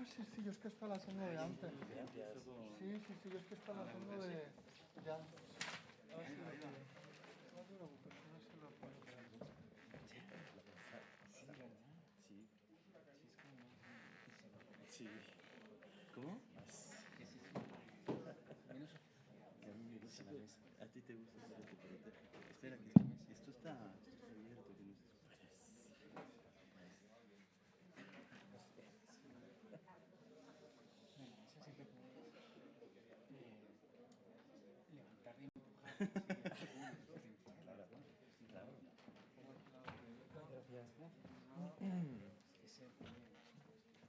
sí, yo es que esta la tengo de antes. Sí, yo es que esta la tengo de antes. A ver si lo pillo. No te preocupes, no se lo puedo. Sí. ¿Cómo? Que a mí me gusta la mesa. A ti te gusta el chocolate. Espera, que esto está abierto, que no se escucha. Claro.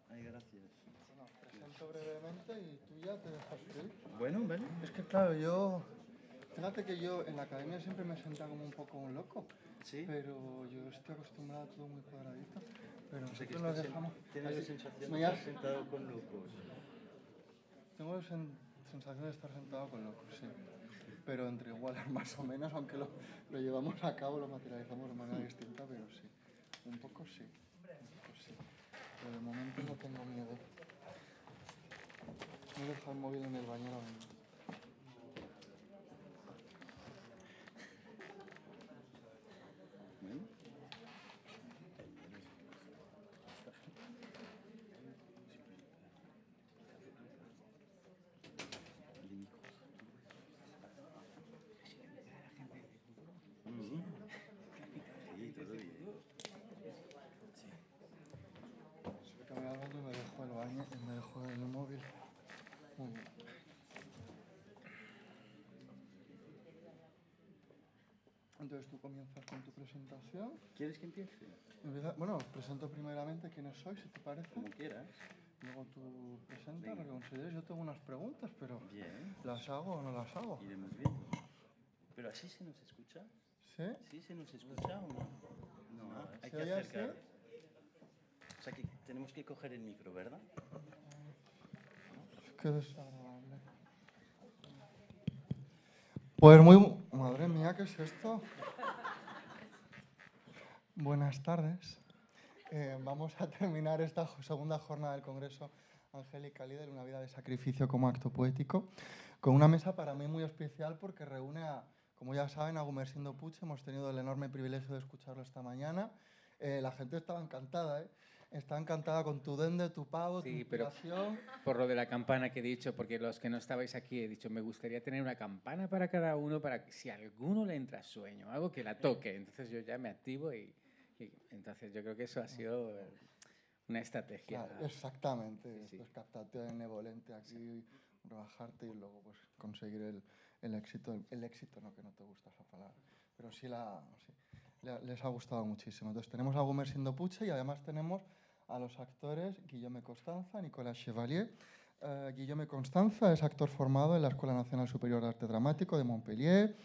Ay, gracias. Bueno, presento brevemente y tú ya te dejas ir. Bueno, vale. Es que claro, fíjate que yo en la academia siempre me sentaba como un poco un loco. Sí. Pero yo estoy acostumbrado a todo muy cuadradito. Pero O sea, que nosotros nos dejamos. tienes la sensación de Me has- estar sentado con locos. Tengo la sensación de estar sentado con locos, sí. Pero entre iguales más o menos, aunque lo llevamos a cabo, lo materializamos de manera distinta, pero sí. Un poco sí. Pero de momento no tengo miedo. Me he dejado el móvil en el bañero. Bueno. Sí, todo bien. Sí. Se acaba hablando y me dejo el baño y me dejo el móvil. Muy bien. Entonces tú comienzas con tu presentación. ¿Quieres que empiece? Bueno, os presento primeramente quiénes sois, si te parece. Como quieras. Luego tú presentas lo que consideres. Yo tengo unas preguntas, pero Bien. ¿las hago o no las hago? Iremos viendo. ¿Pero así se nos escucha? ¿Sí? ¿Sí se nos escucha o no? No, hay ¿Se que oye acercar. así? O sea que tenemos que coger el micro, ¿verdad? Qué desagradable. Pues Madre mía, ¿qué es esto? Buenas tardes. Vamos a terminar esta segunda jornada del Congreso Angélica Lidl, una vida de sacrificio como acto poético, con una mesa para mí muy especial porque reúne a, como ya saben, a Gumersindo Puig. Hemos tenido el enorme privilegio de escucharlo esta mañana. La gente estaba encantada, ¿eh? Está encantada con tu dende, tu pavo, tu inspiración. Pero por lo de la campana que he dicho, porque los que no estabais aquí he dicho, me gustaría tener una campana para cada uno, para que si a alguno le entra sueño, algo que la toque. Entonces yo ya me activo y entonces yo creo que eso ha sido una estrategia. Claro, exactamente, Sí. pues captarte benevolente aquí, rebajarte y luego pues conseguir el éxito. El éxito, no, que no te gusta esa palabra, pero sí, les ha gustado muchísimo. Entonces tenemos a Gumersindo Puig y además tenemos a los actores Guillaume Constanza, Nicolas Chevalier. Guillaume Constanza es actor formado en la Escuela Nacional Superior de Arte Dramático de Montpellier.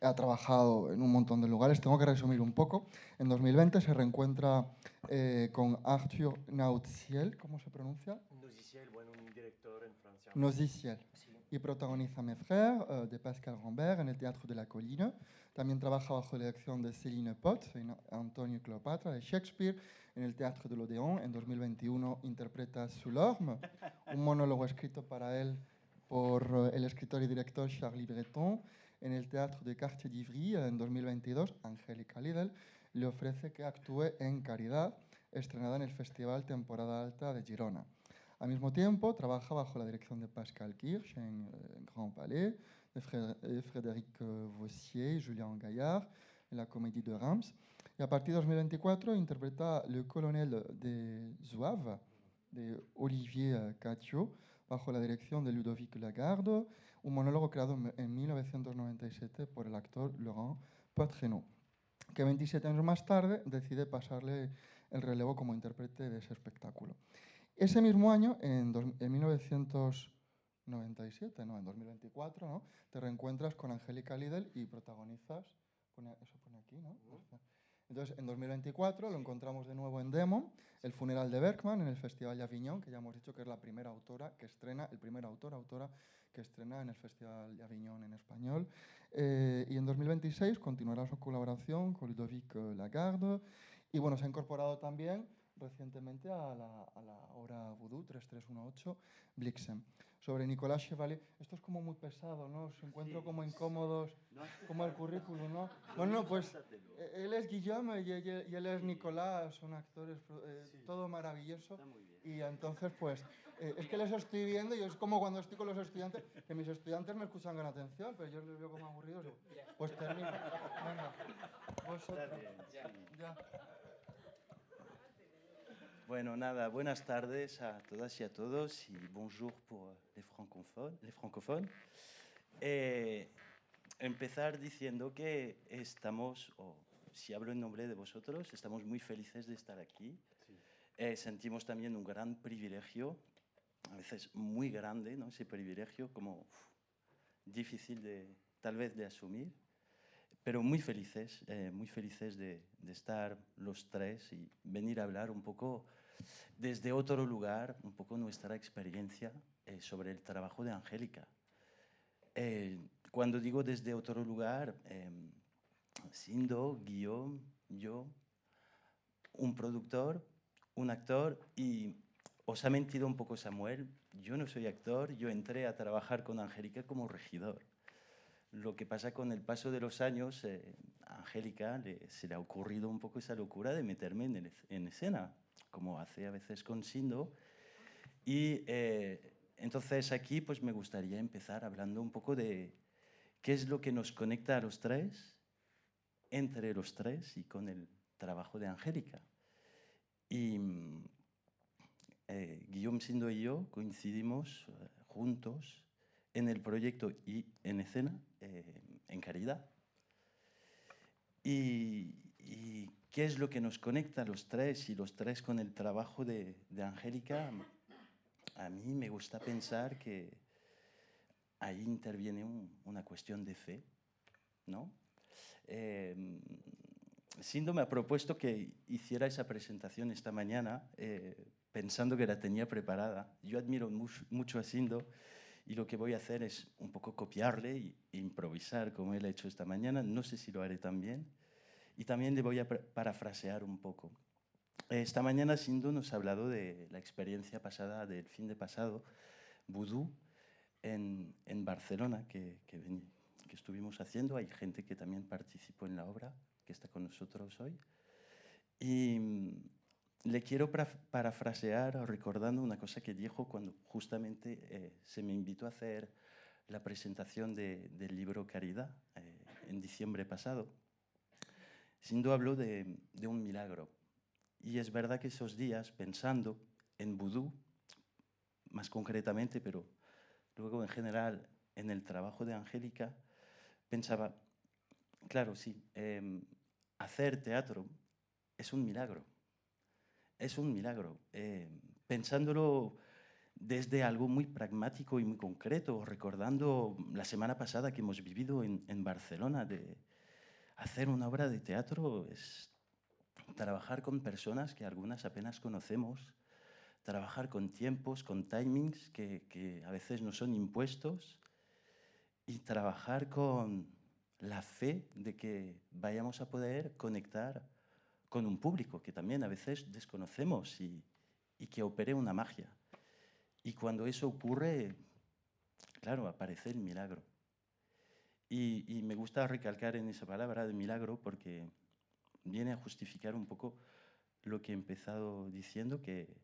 Ha trabajado en un montón de lugares. Tengo que resumir un poco. En 2020 se reencuentra con Arthur Nautziel, ¿cómo se pronuncia? Nautziel, bueno, un director en Francia. Nautziel. Sí. Y protagoniza Mes frères, de Pascal Rambert, en el Teatro de la Colline. También trabaja bajo la dirección de Céline Pot, en Antonio y Cleopatra, de Shakespeare, en el Teatro de l'Odéon. En 2021 interpreta Sous l'Orme, un monólogo escrito para él por el escritor y director Charlie Breton. En el Teatro de Quartier d'Ivry, en 2022, Angélica Lidl le ofrece que actúe en Caridad, estrenada en el Festival Temporada Alta de Girona. Al mismo tiempo, trabaja bajo la dirección de Pascal Kirch en Grand Palais, de Frédéric Vossier y Julien Gaillard en la Comédie de Reims. Y a partir de 2024 interpreta Le Colonel de Zouave, de Olivier Catio, bajo la dirección de Ludovic Lagarde, un monólogo creado en 1997 por el actor Laurent Poitrenaud, que 27 años más tarde decide pasarle el relevo como intérprete de ese espectáculo. Ese mismo año, en 1997, no, en 2024, ¿no? Te reencuentras con Angélica Lidl y protagonizas, eso pone aquí, ¿no? Entonces, en 2024 lo encontramos de nuevo en Demon, El funeral de Bergman, en el Festival de Avignon, que ya hemos dicho que es la primera autora que estrena, el primer autora que estrena en el Festival de Avignon en español. Y en 2026 continuará su colaboración con Ludovic Lagarde. Y bueno, se ha incorporado también recientemente a la obra Voodoo 3318 Blixen. Sobre Nicolas Chevalier, esto es como muy pesado, ¿no? Os encuentro Sí. como incómodos, No hace como el falta. currículum, ¿no? Lo Bueno, único, pues sáltatelo. él es Guillaume y él es Sí. Nicolás, son actores, Sí. todo maravilloso. Está muy bien. Y entonces, pues, es que les estoy viendo y es como cuando estoy con los estudiantes, que mis estudiantes me escuchan con atención, pero yo les veo como aburridos. Pues termino. Venga, Está vosotros. bien, sí. Ya. Bueno, nada, buenas tardes a todas y a todos y bonjour pour les francophones. Empezar diciendo que estamos, o si hablo en nombre de vosotros, estamos muy felices de estar aquí. Sí. Sentimos también un gran privilegio, a veces muy grande, ¿no? Ese privilegio como difícil de, tal vez de asumir, pero muy felices de estar los tres y venir a hablar un poco desde otro lugar, un poco nuestra experiencia sobre el trabajo de Angélica. Cuando digo desde otro lugar, Sindo, Guillaume, yo, un productor, un actor y os ha mentido un poco Samuel, yo no soy actor, yo entré a trabajar con Angélica como regidor. Lo que pasa con el paso de los años, a Angélica se le ha ocurrido un poco esa locura de meterme en escena, como hace a veces con Sindo. Y entonces aquí pues me gustaría empezar hablando un poco de qué es lo que nos conecta a los tres, entre los tres y con el trabajo de Angélica. Y Guillaume Sindo y yo coincidimos juntos en el proyecto y en escena, en Caridad. ¿Y qué es lo que nos conecta a los tres y los tres con el trabajo de Angélica? A mí me gusta pensar que ahí interviene una cuestión de fe, ¿no? Sindo me ha propuesto que hiciera esa presentación esta mañana, pensando que la tenía preparada. Yo admiro mucho a Sindo y lo que voy a hacer es un poco copiarle e improvisar como él ha hecho esta mañana. No sé si lo haré también. Y también le voy a parafrasear un poco. Esta mañana Sindo nos ha hablado de la experiencia pasada, del fin de pasado, Voodoo, en Barcelona, que estuvimos haciendo. Hay gente que también participó en la obra, que está con nosotros hoy. Y le quiero parafrasear recordando una cosa que dijo cuando justamente se me invitó a hacer la presentación del libro Caridad en diciembre pasado. Sindo habló de un milagro. Y es verdad que esos días, pensando en Voodoo, más concretamente, pero luego en general en el trabajo de Angélica, pensaba, claro, sí, hacer teatro es un milagro. Es un milagro. Pensándolo desde algo muy pragmático y muy concreto, recordando la semana pasada que hemos vivido en Barcelona, de hacer una obra de teatro es trabajar con personas que algunas apenas conocemos, trabajar con tiempos, con timings que a veces no son impuestos y trabajar con la fe de que vayamos a poder conectar con un público que también a veces desconocemos y que opere una magia. Y cuando eso ocurre, claro, aparece el milagro. Y me gusta recalcar en esa palabra de milagro porque viene a justificar un poco lo que he empezado diciendo, que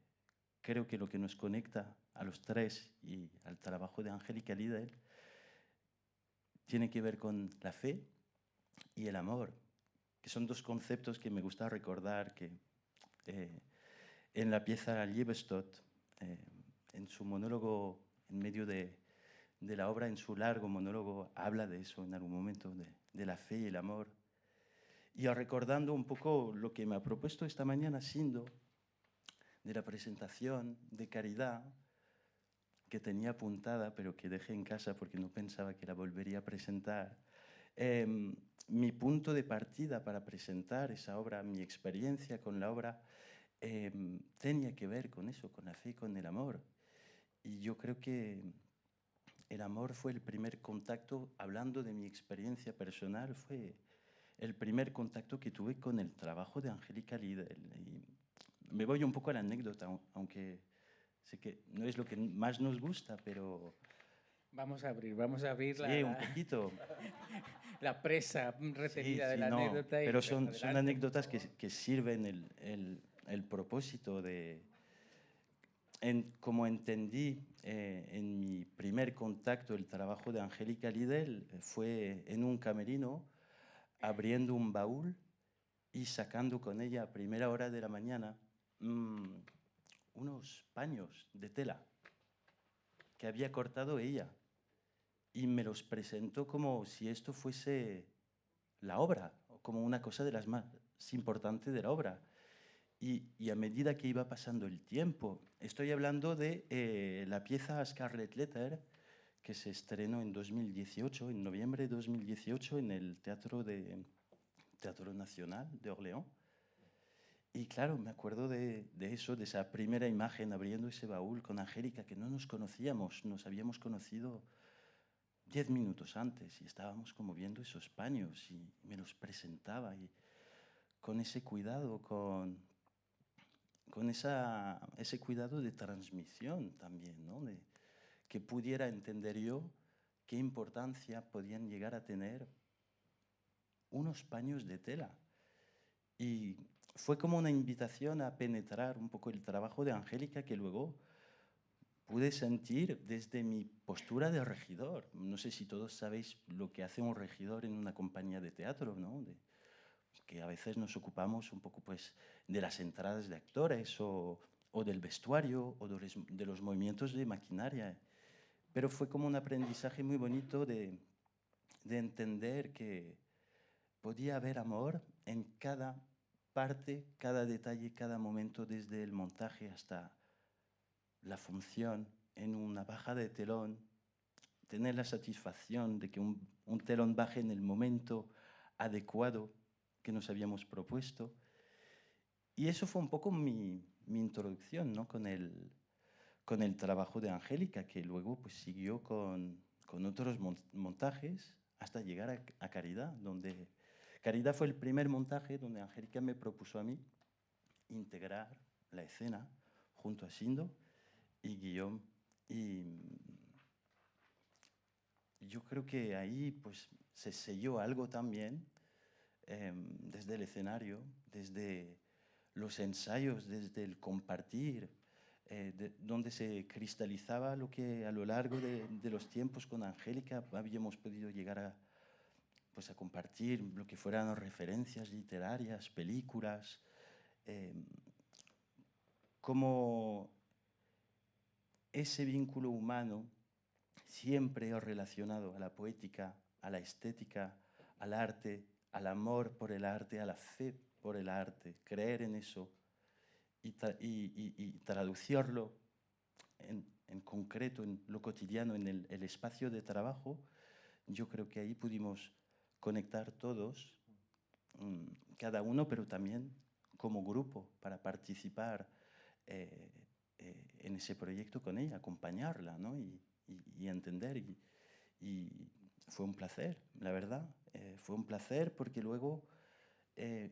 creo que lo que nos conecta a los tres y al trabajo de Angélica Lidl tiene que ver con la fe y el amor, que son dos conceptos que me gusta recordar que en la pieza Liebestod, en su monólogo, en medio de la obra, en su largo monólogo, habla de eso en algún momento, de la fe y el amor. Y recordando un poco lo que me ha propuesto esta mañana Sindo, de la presentación de Caridad, que tenía apuntada, pero que dejé en casa porque no pensaba que la volvería a presentar. Mi punto de partida para presentar esa obra, mi experiencia con la obra, tenía que ver con eso, con la fe y con el amor. Y yo creo que el amor fue el primer contacto, hablando de mi experiencia personal, fue el primer contacto que tuve con el trabajo de Angélica Lidl. Y me voy un poco a la anécdota, aunque sé que no es lo que más nos gusta, pero Vamos a abrir sí, un poquito. la presa retenida de la no, anécdota. pero Pero son adelante, anécdotas por favor. que sirven el propósito como entendí en mi primer contacto el trabajo de Angélica Lidl, fue en un camerino, abriendo un baúl y sacando con ella a primera hora de la mañana unos paños de tela que había cortado ella y me los presentó como si esto fuese la obra, o como una cosa de las más importantes de la obra. Y a medida que iba pasando el tiempo, estoy hablando de la pieza Scarlet Letter, que se estrenó en 2018, en noviembre de 2018, en el Teatro Nacional de Orleans. Y claro, me acuerdo de eso, de esa primera imagen abriendo ese baúl con Angélica, que no nos conocíamos, nos habíamos conocido 10 minutos antes y estábamos como viendo esos paños y me los presentaba y con ese cuidado, con ese cuidado de transmisión también, ¿no? De que pudiera entender yo qué importancia podían llegar a tener unos paños de tela. Y fue como una invitación a penetrar un poco el trabajo de Angélica que luego pude sentir desde mi postura de regidor. No sé si todos sabéis lo que hace un regidor en una compañía de teatro, ¿no? Que a veces nos ocupamos un poco pues, de las entradas de actores o del vestuario o de los movimientos de maquinaria. Pero fue como un aprendizaje muy bonito de entender que podía haber amor en cada parte, cada detalle, cada momento, desde el montaje hasta la función, en una baja de telón, tener la satisfacción de que un telón baje en el momento adecuado que nos habíamos propuesto. Y eso fue un poco mi introducción, ¿no? con el trabajo de Angélica, que luego pues, siguió con otros montajes hasta llegar a Caridad, donde Caridad fue el primer montaje donde Angélica me propuso a mí integrar la escena junto a Sindo y Guillaume. Y yo creo que ahí pues, se selló algo también desde el escenario, desde los ensayos, desde el compartir, donde se cristalizaba lo que a lo largo de los tiempos con Angélica habíamos podido llegar pues, a compartir, lo que fueran referencias literarias, películas, como ese vínculo humano siempre relacionado a la poética, a la estética, al arte, al amor por el arte, a la fe por el arte, creer en eso y traducirlo en concreto, en lo cotidiano, en el espacio de trabajo, yo creo que ahí pudimos conectar todos, cada uno, pero también como grupo, para participar en ese proyecto con ella, acompañarla, ¿no? y entender. Y fue un placer, la verdad. Fue un placer porque luego,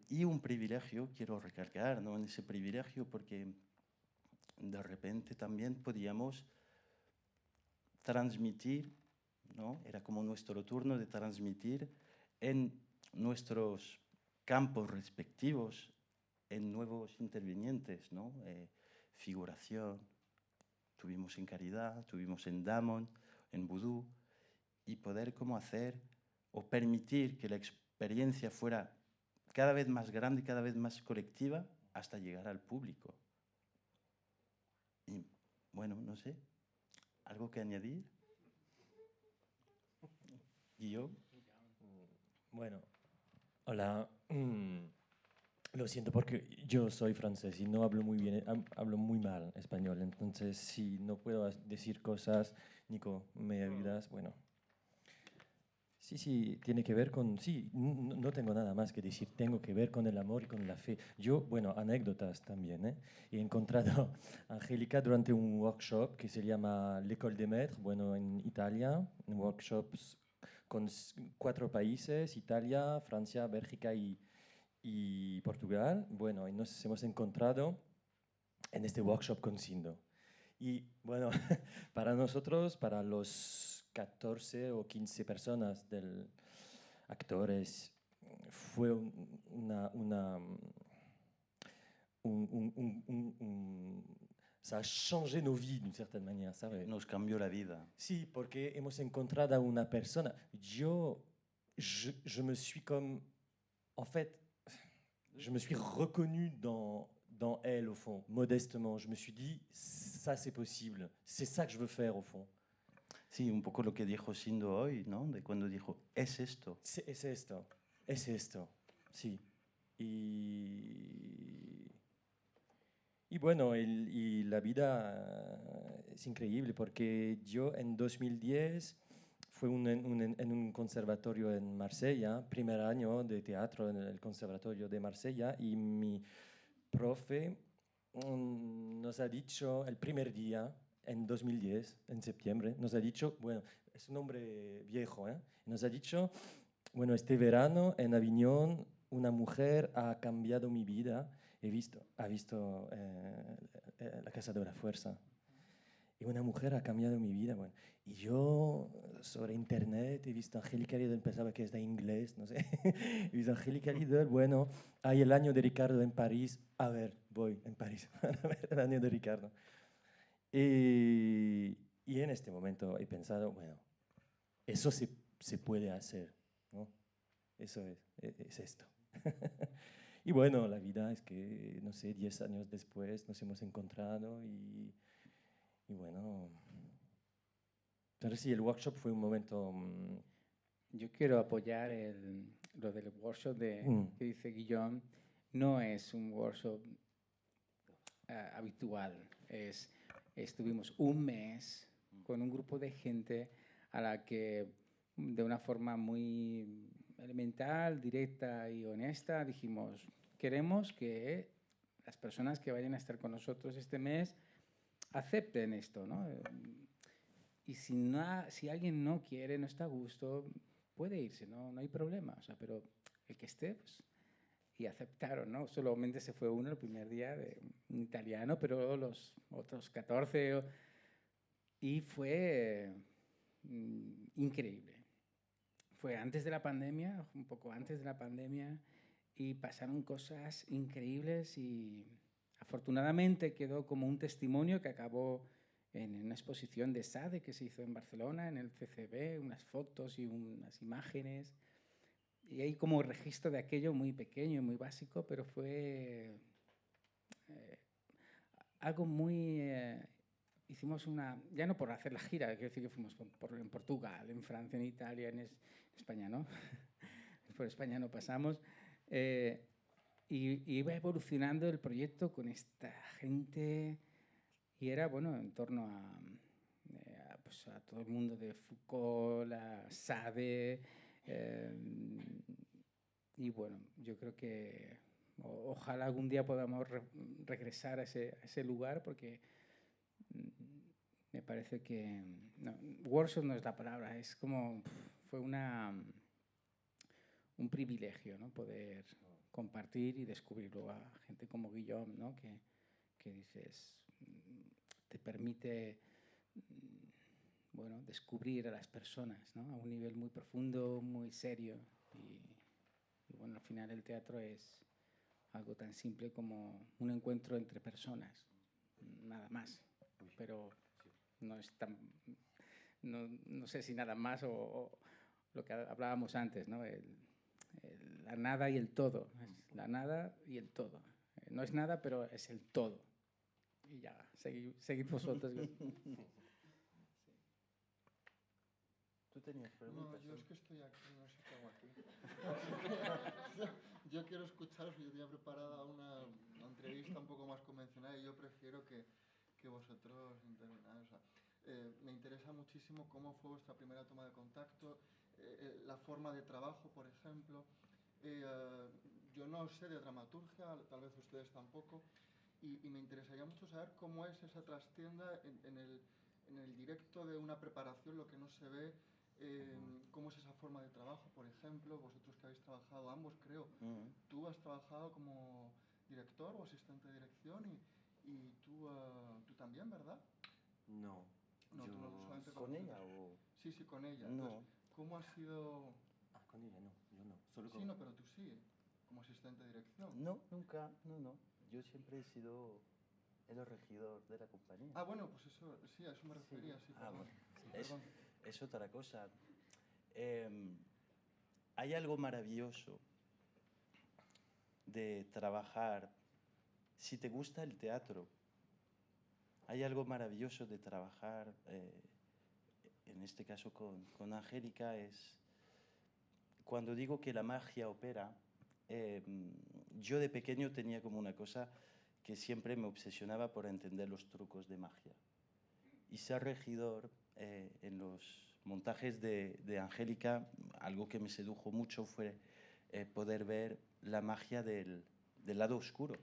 y un privilegio, quiero recalcar, ¿no? En ese privilegio, porque de repente también podíamos transmitir, ¿no? Era como nuestro turno de transmitir en nuestros campos respectivos, en nuevos intervinientes, ¿no? Figuración, tuvimos en Caridad, tuvimos en Damon, en Vudú, y poder como hacer o permitir que la experiencia fuera cada vez más grande, cada vez más colectiva, hasta llegar al público. Y bueno, no sé, ¿algo que añadir? ¿Y yo? Bueno, hola. Lo siento porque yo soy francés y no hablo muy bien, hablo muy mal español, entonces si no puedo decir cosas, Nico, ¿me ayudas? Bueno. Sí, tiene que ver con, sí, no tengo nada más que decir, tengo que ver con el amor y con la fe. Yo, bueno, anécdotas también, ¿eh? He encontrado a Angélica durante un workshop que se llama l'École des Maîtres, bueno, en Italia, un workshops con 4 países, Italia, Francia, Bélgica y Portugal. Bueno, y nos hemos encontrado en este workshop con Sindo. Y bueno, para nosotros, para los 14 o 15 personas, actores, fue ça a changé nos vies d'une certaine manière, ¿sabes? Nos cambió la vida. Sí, porque hemos encontrado a una persona. Je me suis comme, en fait, je me suis reconnu dans elle, au fond, modestement. Je me suis dit, ça c'est possible, c'est ça que je veux faire, au fond. Sí, un poco lo que dijo Sindo hoy, ¿no? De cuando dijo, es esto. Es esto, sí. Y bueno, y la vida es increíble porque yo en 2010 fue en un conservatorio en Marsella, primer año de teatro en el conservatorio de Marsella, y mi profe nos ha dicho el primer día, en 2010, en septiembre, nos ha dicho, bueno, es un hombre viejo, nos ha dicho, bueno, este verano en Aviñón una mujer ha cambiado mi vida. Ha visto La Casa de la Fuerza. Y una mujer ha cambiado mi vida. Bueno. Y yo sobre internet he visto a Angélica Lidl, pensaba que es de inglés, no sé. He visto a Angélica Lidl, bueno, hay el año de Ricardo en París. A ver, voy en París para ver el año de Ricardo. Y en este momento he pensado, bueno, eso se puede hacer, ¿no? Eso es esto. Y bueno, la vida es que, no sé, 10 años después nos hemos encontrado y bueno. Pero sí, el workshop fue un momento... Yo quiero apoyar lo del workshop que dice Guillaume. No es un workshop habitual. Estuvimos un mes con un grupo de gente a la que de una forma muy elemental, directa y honesta dijimos, queremos que las personas que vayan a estar con nosotros este mes acepten esto, ¿no? Y si alguien no quiere, no está a gusto, puede irse, no hay problema. O sea, pero el que esté, pues, y aceptaron, ¿no? Solamente se fue uno el primer día, un italiano, pero los otros 14... Y fue increíble. Fue antes de la pandemia, un poco antes de la pandemia, y pasaron cosas increíbles y afortunadamente quedó como un testimonio que acabó en una exposición de SADE que se hizo en Barcelona, en el CCB, unas fotos y unas imágenes. Y hay como registro de aquello muy pequeño y muy básico, pero fue algo muy... hicimos ya no por hacer la gira, quiero decir que fuimos en Portugal, en Francia, en Italia, en España, ¿no? Por España no pasamos. Y iba evolucionando el proyecto con esta gente y era, bueno, en torno pues a todo el mundo de Foucault, la SADE, y bueno, yo creo que ojalá algún día podamos regresar a ese lugar porque me parece que... No, workshop no es la palabra, es como... Fue un privilegio, ¿no? Poder compartir y descubrirlo a gente como Guillaume, ¿no? Que dices, te permite, bueno, descubrir a las personas, ¿no? A un nivel muy profundo, muy serio. Y bueno, al final el teatro es algo tan simple como un encuentro entre personas, nada más. Pero no es tan... No sé si nada más o lo que hablábamos antes, ¿no? La nada y el todo. Es la nada y el todo. No es nada, pero es el todo. Y ya, seguid vosotros. ¿Tú tenías preguntas? No, yo es que estoy aquí, no sé qué hago aquí. Yo quiero escucharos, yo tenía preparada una entrevista un poco más convencional y yo prefiero que vosotros intervenáis. O sea, me interesa muchísimo cómo fue vuestra primera toma de contacto, la forma de trabajo, por ejemplo. Yo no sé de dramaturgia, tal vez ustedes tampoco, y me interesaría mucho saber cómo es esa trastienda en el directo de una preparación, lo que no se ve, cómo es esa forma de trabajo, por ejemplo, vosotros que habéis trabajado, ambos creo, tú has trabajado como director o asistente de dirección Y tú también, ¿verdad? No. No, tú no, solamente ¿Con ella o...? Sí, sí, con ella. No. Entonces, ¿cómo ha sido...? Ah, con ella no, yo no. Solo Sí, con... no, pero tú sí, como asistente de dirección. No, nunca, no. Yo siempre he sido el regidor de la compañía. Ah, bueno, pues eso, sí, a eso me refería, sí, Ah, perdón. bueno. Sí, Es, perdón. es otra cosa. Hay algo maravilloso de trabajar, si te gusta el teatro, hay algo maravilloso de trabajar, en este caso con Angélica, es cuando digo que la magia opera, yo de pequeño tenía como una cosa que siempre me obsesionaba por entender los trucos de magia. Y ser regidor en los montajes de Angélica, algo que me sedujo mucho fue poder ver la magia del lado oscuro,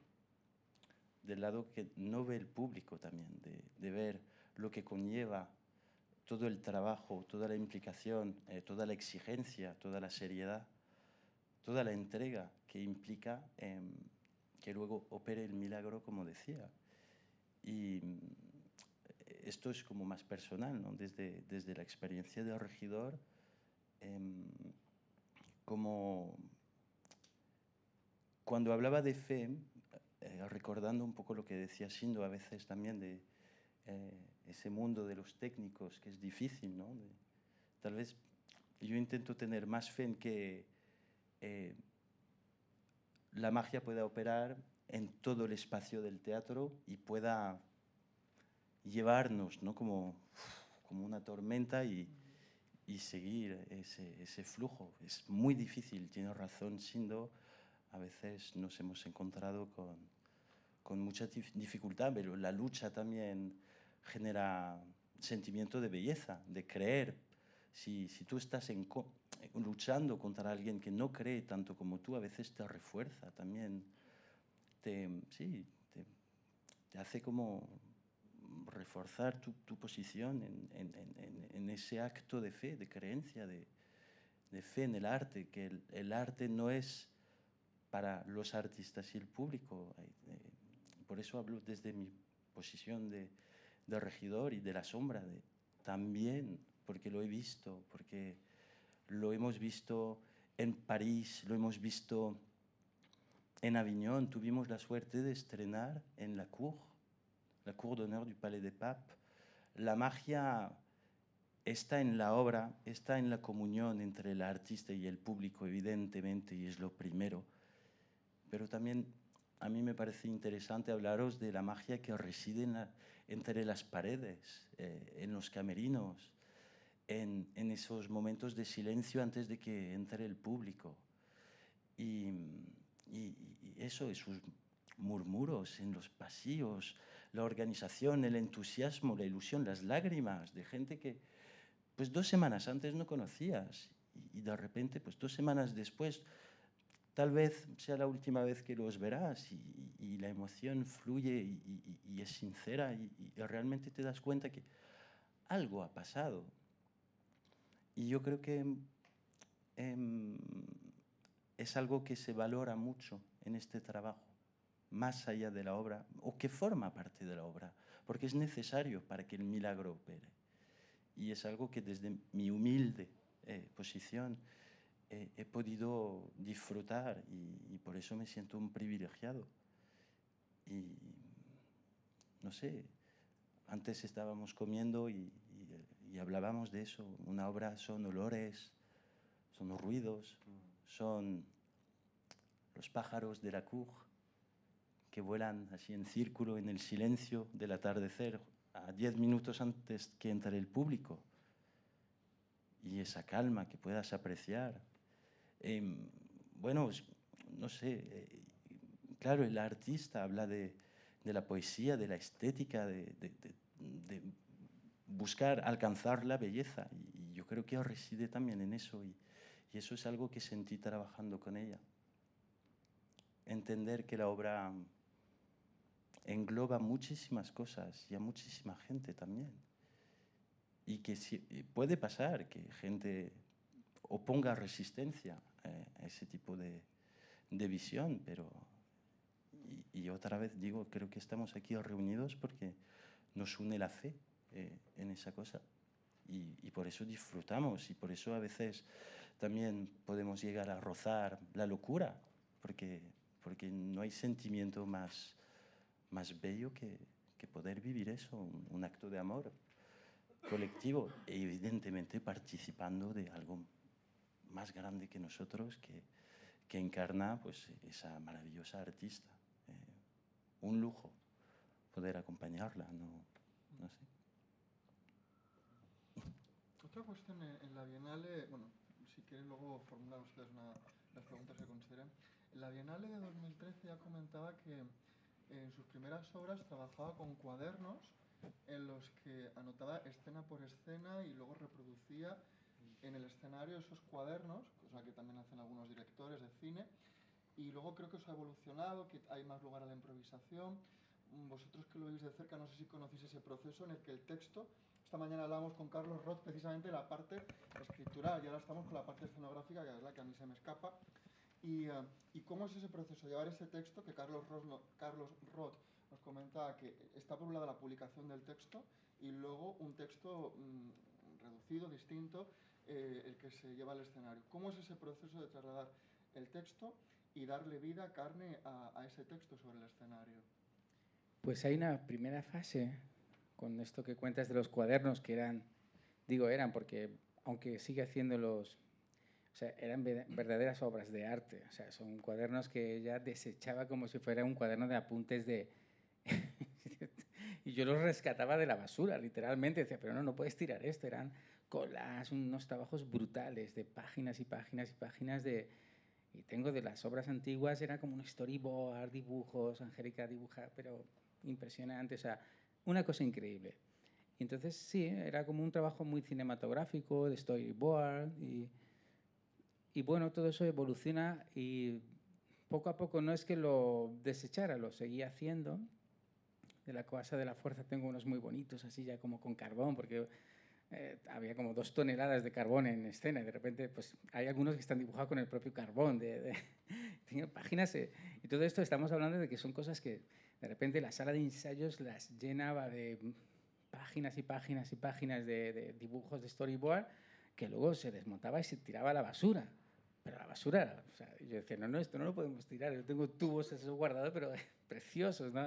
del lado que no ve el público también, de ver lo que conlleva todo el trabajo, toda la implicación, toda la exigencia, toda la seriedad, toda la entrega que implica que luego opere el milagro, como decía. Y esto es como más personal, ¿no? Desde la experiencia de regidor, como cuando hablaba de fe, recordando un poco lo que decía Sindo a veces también de ese mundo de los técnicos, que es difícil, ¿no? Tal vez yo intento tener más fe en que la magia pueda operar en todo el espacio del teatro y pueda llevarnos, ¿no? Como una tormenta y seguir ese flujo. Es muy difícil, tiene razón Sindo, a veces nos hemos encontrado con mucha dificultad, pero la lucha también genera sentimiento de belleza, de creer. Si tú estás luchando contra alguien que no cree tanto como tú, a veces te refuerza también, sí, te hace como reforzar tu posición en ese acto de fe, de creencia, de fe en el arte, que el arte no es para los artistas y el público. Por eso hablo desde mi posición de regidor y de la sombra, también, porque lo he visto, porque lo hemos visto en París, lo hemos visto en Aviñón. Tuvimos la suerte de estrenar en la Cour d'honneur du Palais des Papes. La magia está en la obra, está en la comunión entre el artista y el público, evidentemente, y es lo primero. Pero también a mí me parece interesante hablaros de la magia que reside entre las paredes, en los camerinos, en esos momentos de silencio antes de que entre el público. Y eso, esos murmuros en los pasillos, la organización, el entusiasmo, la ilusión, las lágrimas de gente que pues 2 semanas antes no conocías y de repente pues 2 semanas después tal vez sea la última vez que los verás y la emoción fluye y es sincera y realmente te das cuenta que algo ha pasado. Y yo creo que es algo que se valora mucho en este trabajo, más allá de la obra, o que forma parte de la obra, porque es necesario para que el milagro opere. Y es algo que desde mi humilde posición he podido disfrutar y por eso me siento un privilegiado. Y no sé, antes estábamos comiendo y hablábamos de eso. Una obra son olores, son ruidos, son los pájaros de la cour que vuelan así en círculo en el silencio del atardecer a 10 minutos antes que entre el público. Y esa calma que puedas apreciar. Bueno, no sé, claro, el artista habla de la poesía, de la estética, de buscar alcanzar la belleza. Y yo creo que reside también en eso. Y eso es algo que sentí trabajando con ella. Entender que la obra engloba muchísimas cosas y a muchísima gente también. Y que puede pasar que gente oponga resistencia a ese tipo de visión, pero Y otra vez digo, creo que estamos aquí reunidos porque nos une la fe en esa cosa. Y por eso disfrutamos y por eso a veces también podemos llegar a rozar la locura, porque no hay sentimiento más bello que poder vivir eso, un acto de amor colectivo, e evidentemente participando de algo más grande que nosotros, que encarna pues, esa maravillosa artista. Un lujo poder acompañarla, no sé. Otra cuestión en la Bienale, bueno, si quieren luego formular ustedes las preguntas que consideren. En la Bienale de 2013 ya comentaba que en sus primeras obras trabajaba con cuadernos en los que anotaba escena por escena y luego reproducía en el escenario esos cuadernos, cosa que también hacen algunos directores de cine, y luego creo que eso ha evolucionado, que hay más lugar a la improvisación. Vosotros que lo veis de cerca, no sé si conocéis ese proceso en el que el texto, esta mañana hablábamos con Carlos Roth precisamente de la parte escritural y ahora estamos con la parte escenográfica, que es la que a mí se me escapa. ¿Y cómo es ese proceso? Llevar ese texto que Carlos Roth nos comentaba que está por un lado la publicación del texto y luego un texto reducido, distinto, el que se lleva al escenario. ¿Cómo es ese proceso de trasladar el texto y darle vida, carne a ese texto sobre el escenario? Pues hay una primera fase con esto que cuentas de los cuadernos que eran porque aunque sigue haciéndolos, o sea, eran verdaderas obras de arte, o sea, son cuadernos que ella desechaba como si fuera un cuaderno de apuntes de... y yo los rescataba de la basura, literalmente, decía, pero no puedes tirar esto, eran collages, unos trabajos brutales de páginas y páginas y páginas de... Y tengo de las obras antiguas, era como un storyboard, dibujos, Angélica dibuja, pero impresionante, o sea, una cosa increíble. Y entonces sí, era como un trabajo muy cinematográfico, de storyboard, y bueno, todo eso evoluciona y poco a poco no es que lo desechara, lo seguía haciendo. De la Casa de la Fuerza tengo unos muy bonitos, así ya como con carbón, porque había como 2 toneladas de carbón en escena y de repente pues hay algunos que están dibujados con el propio carbón, tienen páginas, y todo esto estamos hablando de que son cosas que de repente la sala de ensayos las llenaba de páginas y páginas y páginas de dibujos de storyboard que luego se desmontaba y se tiraba a la basura. Pero la basura, o sea, yo decía, no, esto no lo podemos tirar, yo tengo tubos esos guardados, pero preciosos, ¿no?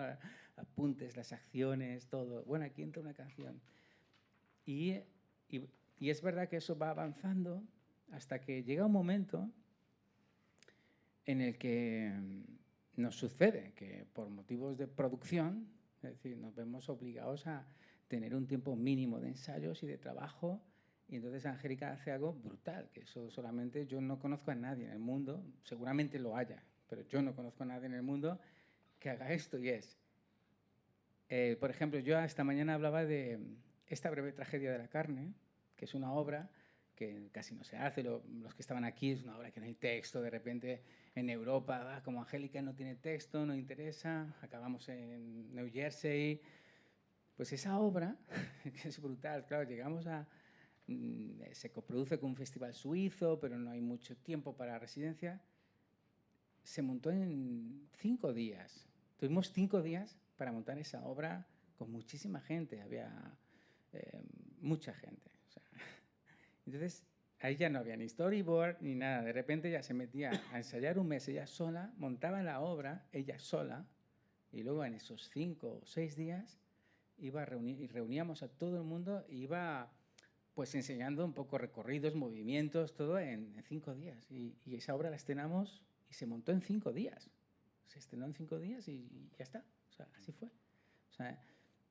Apuntes, las acciones, todo. Bueno, aquí entra una canción. Y es verdad que eso va avanzando hasta que llega un momento en el que nos sucede que por motivos de producción, es decir, nos vemos obligados a tener un tiempo mínimo de ensayos y de trabajo, y entonces Angélica hace algo brutal, que eso solamente yo no conozco a nadie en el mundo, seguramente lo haya, pero yo no conozco a nadie en el mundo que haga esto, y es, por ejemplo, yo esta mañana hablaba de Esta breve tragedia de la carne, que es una obra que casi no se hace, los que estaban aquí, es una obra que no hay texto, de repente en Europa, como Angélica no tiene texto, no interesa, acabamos en New Jersey, pues esa obra, que es brutal, claro, llegamos a... se coproduce con un festival suizo, pero no hay mucho tiempo para residencia, se montó en 5 días. Tuvimos 5 días para montar esa obra con muchísima gente, había mucha gente. O sea, entonces, ahí ya no había ni storyboard ni nada. De repente ella se metía a ensayar un mes ella sola, montaba la obra ella sola, y luego en esos 5 o 6 días iba a reunir, y reuníamos a todo el mundo e iba pues enseñando un poco recorridos, movimientos, todo en 5 días. Y esa obra la estrenamos y se montó en 5 días. Se estrenó en 5 días y ya está. O sea, así fue. O sea,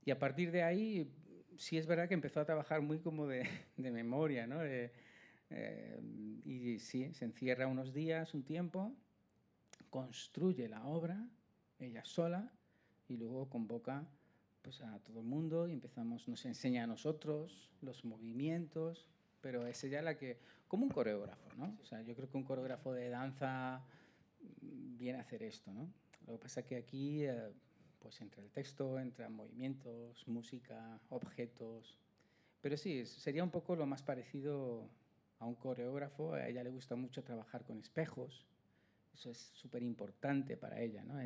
y a partir de ahí, sí es verdad que empezó a trabajar muy como de memoria, ¿no? Y sí, se encierra unos días, un tiempo, construye la obra, ella sola, y luego convoca pues, a todo el mundo y nos enseña a nosotros los movimientos, pero es ella la que, como un coreógrafo, ¿no? O sea, yo creo que un coreógrafo de danza viene a hacer esto, ¿no? Lo que pasa es que aquí, pues entra el texto, entran movimientos, música, objetos, pero sí, sería un poco lo más parecido a un coreógrafo. A ella le gusta mucho trabajar con espejos, eso es súper importante para ella, ¿no?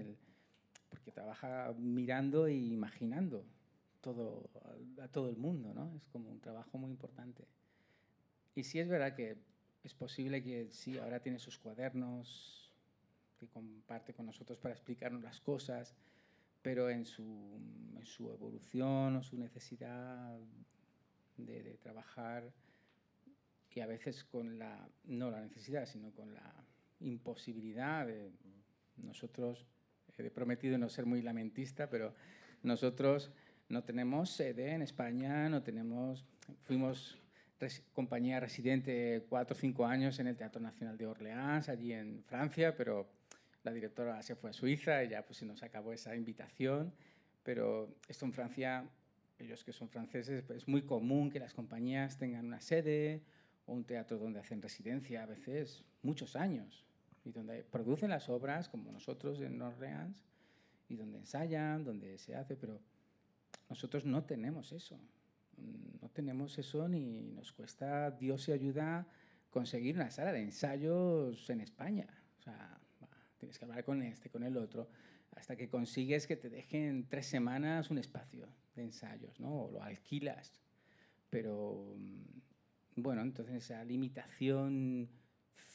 porque trabaja mirando e imaginando a todo el mundo, ¿no? Es como un trabajo muy importante. Y sí es verdad que es posible que sí, ahora tiene sus cuadernos que comparte con nosotros para explicarnos las cosas, pero en su evolución o su necesidad de trabajar, y a veces con no la necesidad, sino con la imposibilidad de nosotros, he prometido no ser muy lamentista, pero nosotros no tenemos sede en España, fuimos compañía residente 4 o 5 años en el Teatro Nacional de Orleans, allí en Francia, pero la directora se fue a Suiza y ya pues se nos acabó esa invitación. Pero esto en Francia, ellos que son franceses, pues es muy común que las compañías tengan una sede o un teatro donde hacen residencia, a veces muchos años, y donde producen las obras, como nosotros en Orleans, y donde ensayan, donde se hace, pero nosotros no tenemos eso. No tenemos eso, ni nos cuesta Dios y ayuda conseguir una sala de ensayos en España. O sea, tienes que hablar con este, con el otro, hasta que consigues que te dejen 3 semanas un espacio de ensayos, ¿no? O lo alquilas. Pero, bueno, entonces esa limitación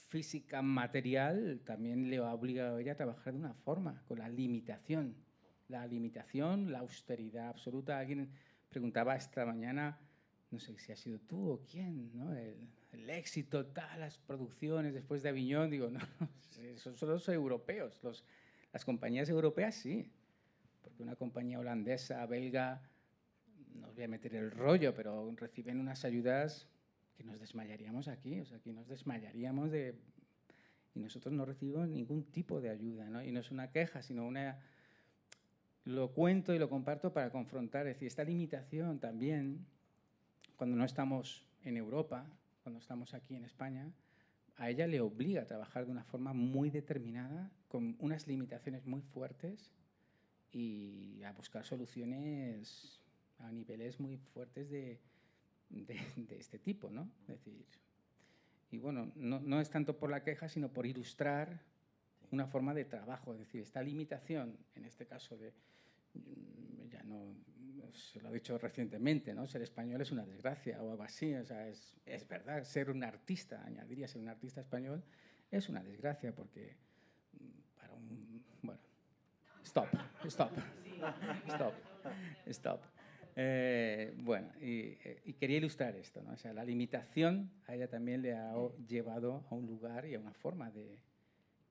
física, material, también le ha obligado a ella a trabajar de una forma, con la limitación. La limitación, la austeridad absoluta. Alguien preguntaba esta mañana, no sé si ha sido tú o quién, ¿no? El éxito, tal, las producciones después de Aviñón. Digo, no, esos son los europeos. Las compañías europeas sí, porque una compañía holandesa, belga, no os voy a meter el rollo, pero reciben unas ayudas que nos desmayaríamos aquí. O sea, aquí nos desmayaríamos y nosotros no recibimos ningún tipo de ayuda, ¿no? Y no es una queja, sino una... Lo cuento y lo comparto para confrontar, es decir, esta limitación también, cuando no estamos en Europa, cuando estamos aquí en España, a ella le obliga a trabajar de una forma muy determinada, con unas limitaciones muy fuertes y a buscar soluciones a niveles muy fuertes de este tipo, ¿no? Es decir, y bueno, no es tanto por la queja, sino por ilustrar una forma de trabajo. Es decir, esta limitación, en este caso ya no, se lo he dicho recientemente, ¿no? Ser español es una desgracia o algo así. O sea, es verdad, ser un artista, añadiría ser un artista español, es una desgracia porque para bueno, stop. Bueno, y quería ilustrar esto, ¿no? O sea, la limitación a ella también le ha llevado a un lugar y a una forma de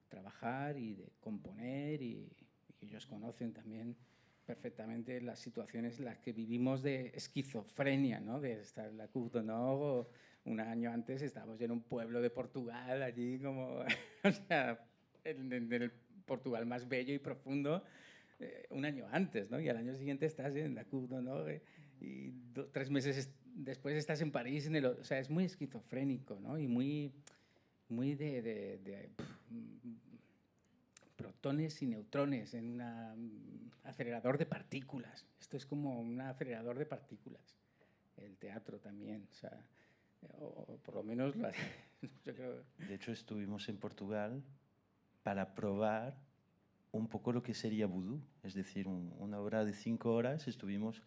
trabajar y de componer, y ellos conocen también perfectamente las situaciones en las que vivimos de esquizofrenia, ¿no? De estar en la Côte d'Or, un año antes estábamos en un pueblo de Portugal, allí como, o sea, en el Portugal más bello y profundo, un año antes, ¿no? Y al año siguiente estás en la Côte d'Or y 3 meses después estás en París, o sea, es muy esquizofrénico, ¿no? Y muy de protones y neutrones en un acelerador de partículas. Esto es como un acelerador de partículas. El teatro también, o sea, o por lo menos yo creo. De hecho, estuvimos en Portugal para probar un poco lo que sería vudú, es decir, una obra de 5 horas. Estuvimos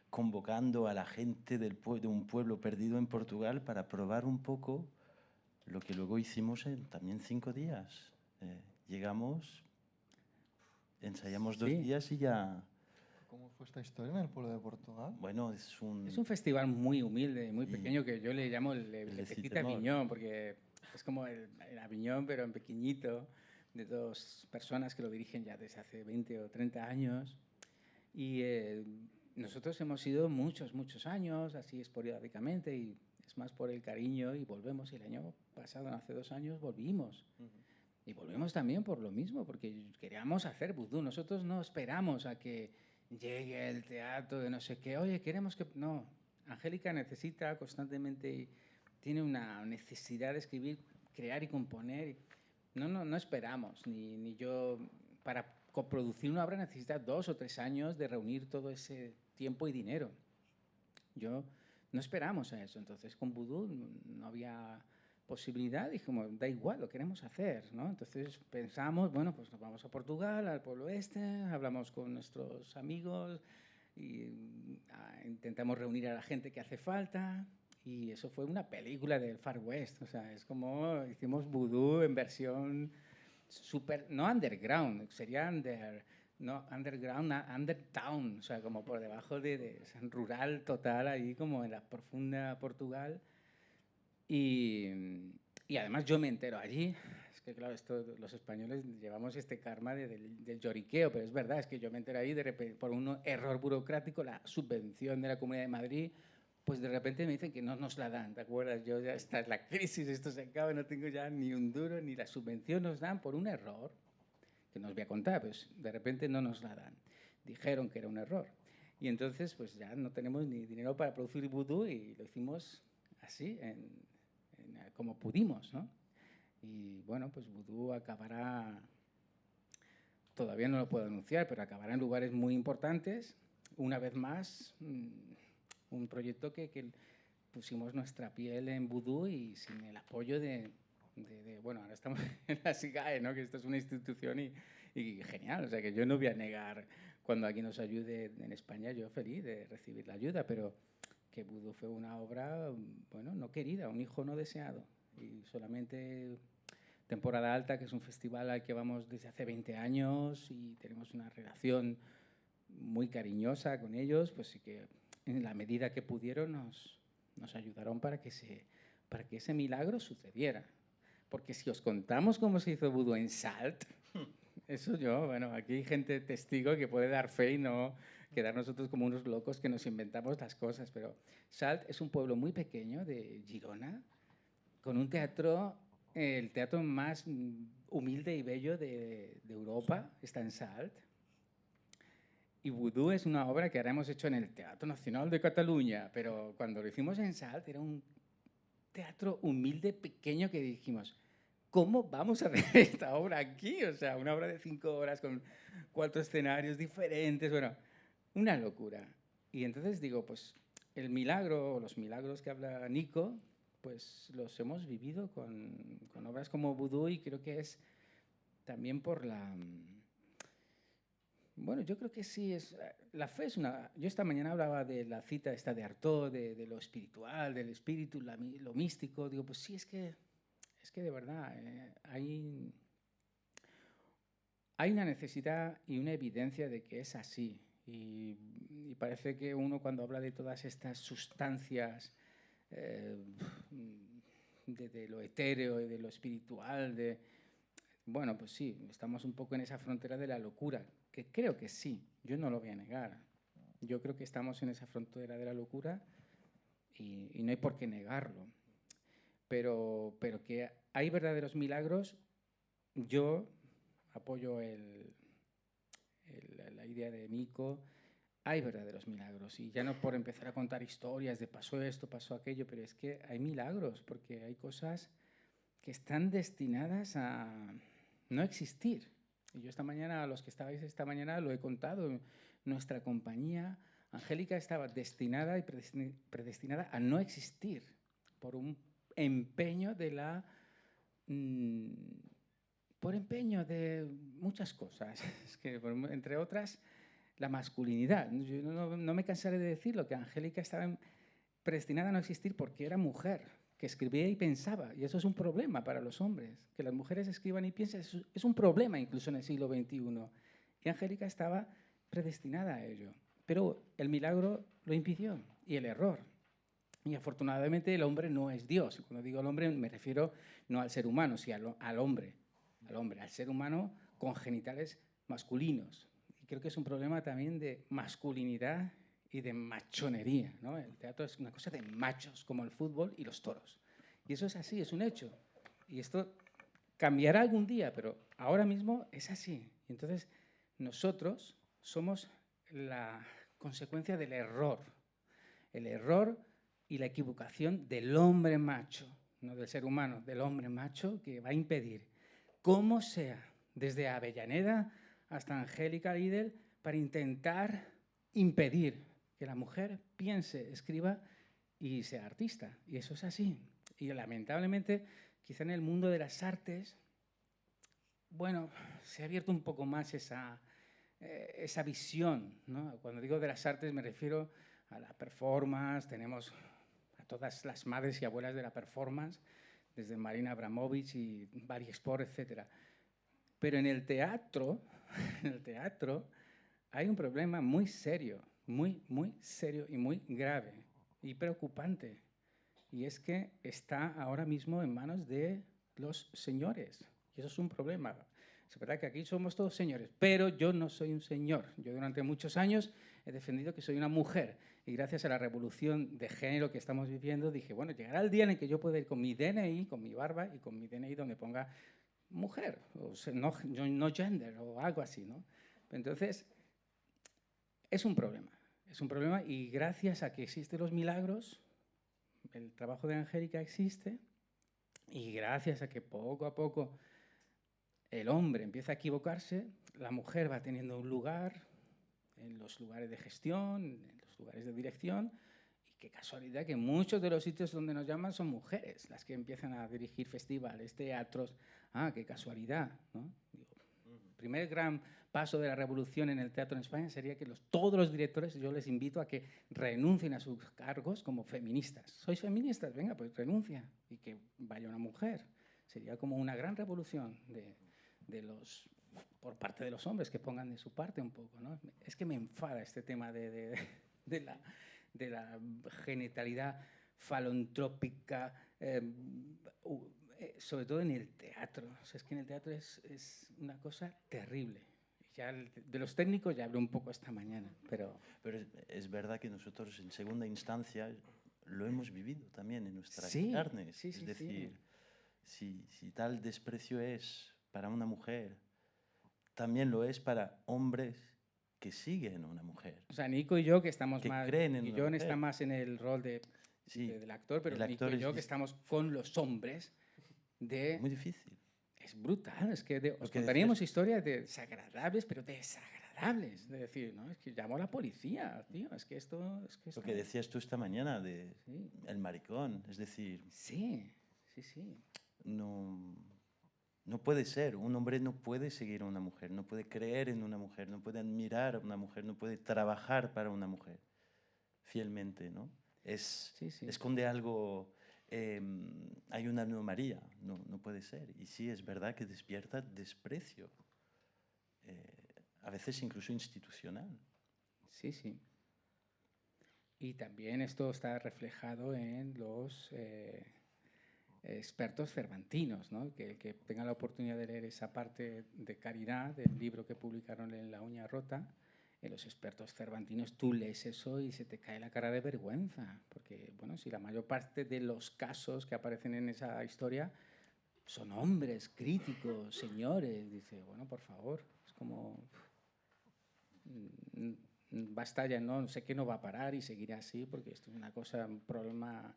convocando a la gente de un pueblo perdido en Portugal para probar un poco lo que luego hicimos en también 5 días. Llegamos, ensayamos 2 días y ya... ¿Cómo fue esta historia en el pueblo de Portugal? Bueno, es un festival muy humilde, muy pequeño, que yo le llamo el Petit Temor. Aviñón, porque es como el Aviñón, pero en pequeñito, de 2 personas que lo dirigen ya desde hace 20 o 30 años. Y nosotros hemos ido muchos años, así esporádicamente, y es más por el cariño, y volvemos. Y el año pasado, hace 2 años, volvimos. Y volvemos también por lo mismo, porque queríamos hacer vudú. Nosotros no esperamos a que llegue el teatro de no sé qué. Oye, queremos que... No, Angélica necesita constantemente, tiene una necesidad de escribir, crear y componer. No esperamos, ni yo... Para coproducir una obra necesita 2 o 3 años de reunir todo ese tiempo y dinero. No esperamos a eso. Entonces, con vudú no había posibilidad, dijimos, da igual, lo queremos hacer, ¿no? Entonces pensamos, bueno, pues nos vamos a Portugal, al pueblo este, hablamos con nuestros amigos y intentamos reunir a la gente que hace falta. Y eso fue una película del Far West, o sea, es como hicimos vudú en versión super, no underground, sería no underground, undertown, o sea, como por debajo de rural total, ahí como en la profunda Portugal. Y además yo me entero allí, es que claro, los españoles llevamos este karma del lloriqueo, pero es verdad, es que yo me entero ahí de repente, por un error burocrático, la subvención de la Comunidad de Madrid, pues de repente me dicen que no nos la dan, ¿te acuerdas? Yo ya esta es la crisis, esto se acaba, no tengo ya ni un duro, ni la subvención nos dan por un error, que no os voy a contar, pues de repente no nos la dan. Dijeron que era un error. Y entonces pues ya no tenemos ni dinero para producir vudú y lo hicimos así, como pudimos, ¿no? Y bueno, pues vudú acabará, todavía no lo puedo anunciar, pero acabará en lugares muy importantes. Una vez más, un proyecto que pusimos nuestra piel en vudú y sin el apoyo bueno, ahora estamos en la SIGAE, ¿no? Que esto es una institución y genial, o sea que yo no voy a negar cuando aquí nos ayude en España, yo feliz de recibir la ayuda, pero que vudú fue una obra, bueno, no querida, un hijo no deseado. Y solamente Temporada Alta, que es un festival al que vamos desde hace 20 años y tenemos una relación muy cariñosa con ellos, pues sí que en la medida que pudieron nos ayudaron para que ese milagro sucediera. Porque si os contamos cómo se hizo vudú en Salt, eso bueno, aquí hay gente testigo que puede dar fe y no quedar nosotros como unos locos que nos inventamos las cosas, pero Salt es un pueblo muy pequeño de Girona, con un teatro, el teatro más humilde y bello de Europa, está en Salt. Y vudú es una obra que ahora hemos hecho en el Teatro Nacional de Cataluña, pero cuando lo hicimos en Salt era un teatro humilde, pequeño, que dijimos, ¿cómo vamos a ver esta obra aquí? O sea, una obra de 5 horas con 4 escenarios diferentes, bueno, una locura. Y entonces digo, pues el milagro, o los milagros que habla Nico, pues los hemos vivido con obras como vudú y creo que es también por la... Bueno, yo creo que sí, la fe es una... Yo esta mañana hablaba de la cita esta de Artaud, de lo espiritual, del espíritu, lo místico. Digo, pues sí, es que de verdad hay una necesidad y una evidencia de que es así. Y parece que uno cuando habla de todas estas sustancias, de lo etéreo y de lo espiritual, bueno, pues sí, estamos un poco en esa frontera de la locura, que creo que sí, yo no lo voy a negar. Yo creo que estamos en esa frontera de la locura y no hay por qué negarlo. Pero que hay verdaderos milagros, yo apoyo la idea de Nico, hay verdaderos milagros. Y ya no por empezar a contar historias de pasó esto, pasó aquello, pero es que hay milagros, porque hay cosas que están destinadas a no existir. Y yo esta mañana, a los que estabais esta mañana, lo he contado. Nuestra compañía, Angélica, estaba destinada y predestinada a no existir por un empeño por empeño de muchas cosas. Es que, entre otras, la masculinidad. Yo no me cansaré de decirlo, que Angélica estaba predestinada a no existir porque era mujer, que escribía y pensaba, y eso es un problema para los hombres, que las mujeres escriban y piensen, es un problema incluso en el siglo XXI. Y Angélica estaba predestinada a ello, pero el milagro lo impidió, y el error. Y afortunadamente el hombre no es Dios. Cuando digo el hombre me refiero no al ser humano, sino al hombre, al ser humano con genitales masculinos. Y creo que es un problema también de masculinidad y de machonería, ¿no? El teatro es una cosa de machos, como el fútbol y los toros. Y eso es así, es un hecho. Y esto cambiará algún día, pero ahora mismo es así. Y entonces nosotros somos la consecuencia del error. El error y la equivocación del hombre macho, no del ser humano, del hombre macho, que va a impedir, como sea, desde Avellaneda hasta Angélica Lidl, para intentar impedir que la mujer piense, escriba y sea artista. Y eso es así. Y lamentablemente, quizá en el mundo de las artes, bueno, se ha abierto un poco más esa visión, ¿no? Cuando digo de las artes me refiero a la performance, tenemos a todas las madres y abuelas de la performance, desde Marina Abramovic y Bari Sport, etc. Pero en el teatro hay un problema muy serio, muy serio y muy grave y preocupante. Y es que está ahora mismo en manos de los señores. Y eso es un problema. Es verdad que aquí somos todos señores, pero yo no soy un señor. Yo durante muchos años he defendido que soy una mujer. Y gracias a la revolución de género que estamos viviendo, dije, bueno, llegará el día en el que yo pueda ir con mi DNI, con mi barba y con mi DNI donde ponga mujer, o sea, no gender o algo así, ¿no? Entonces, es un problema y gracias a que existen los milagros, el trabajo de Angélica existe y gracias a que poco a poco el hombre empieza a equivocarse, la mujer va teniendo un lugar en los lugares de gestión, en los lugares de dirección, y qué casualidad que muchos de los sitios donde nos llaman son mujeres las que empiezan a dirigir festivales, teatros. Ah, qué casualidad, ¿no? Digo, el primer gran paso de la revolución en el teatro en España sería que todos los directores, yo les invito a que renuncien a sus cargos como feministas. ¿Sois feministas? Venga, pues renuncia y que vaya una mujer. Sería como una gran revolución por parte de los hombres, que pongan de su parte un poco, ¿no? Es que me enfada este tema de la genitalidad falantrópica, sobre todo en el teatro. O sea, es que en el teatro es una cosa terrible. Ya de los técnicos ya hablé un poco esta mañana, pero es verdad que nosotros en segunda instancia lo hemos vivido también en nuestras sí, carnes. sí, Es decir, si tal desprecio es para una mujer, también lo es para hombres que siguen a una mujer. O sea, Nico y yo, que estamos que más... creen en y una John mujer. está más en el rol del actor, pero el Nico actor y yo, es que estamos con los hombres, muy difícil. es brutal. Es que os que contaríamos decías- historias desagradables, pero desagradables. De decir, no, es que llamo a la policía, tío. Es que esto... Lo que decías tú esta mañana de Sí. el maricón, es decir, Sí. no puede ser. Un hombre no puede seguir a una mujer, no puede creer en una mujer, no puede admirar a una mujer, no puede trabajar para una mujer fielmente, ¿no? Esconde algo, hay una anomalía, no puede ser. Y sí, es verdad que despierta desprecio, a veces incluso institucional. Sí. Y también esto está reflejado en los expertos cervantinos, ¿no? Que el que tenga la oportunidad de leer esa parte de Caridad, del libro que publicaron en La Uña Rota, en los expertos cervantinos, tú lees eso y se te cae la cara de vergüenza, porque, bueno, si la mayor parte de los casos que aparecen en esa historia son hombres críticos, señores, dice, bueno, por favor, es como... basta ya, no sé qué no va a parar y seguirá así, porque esto es una cosa, un problema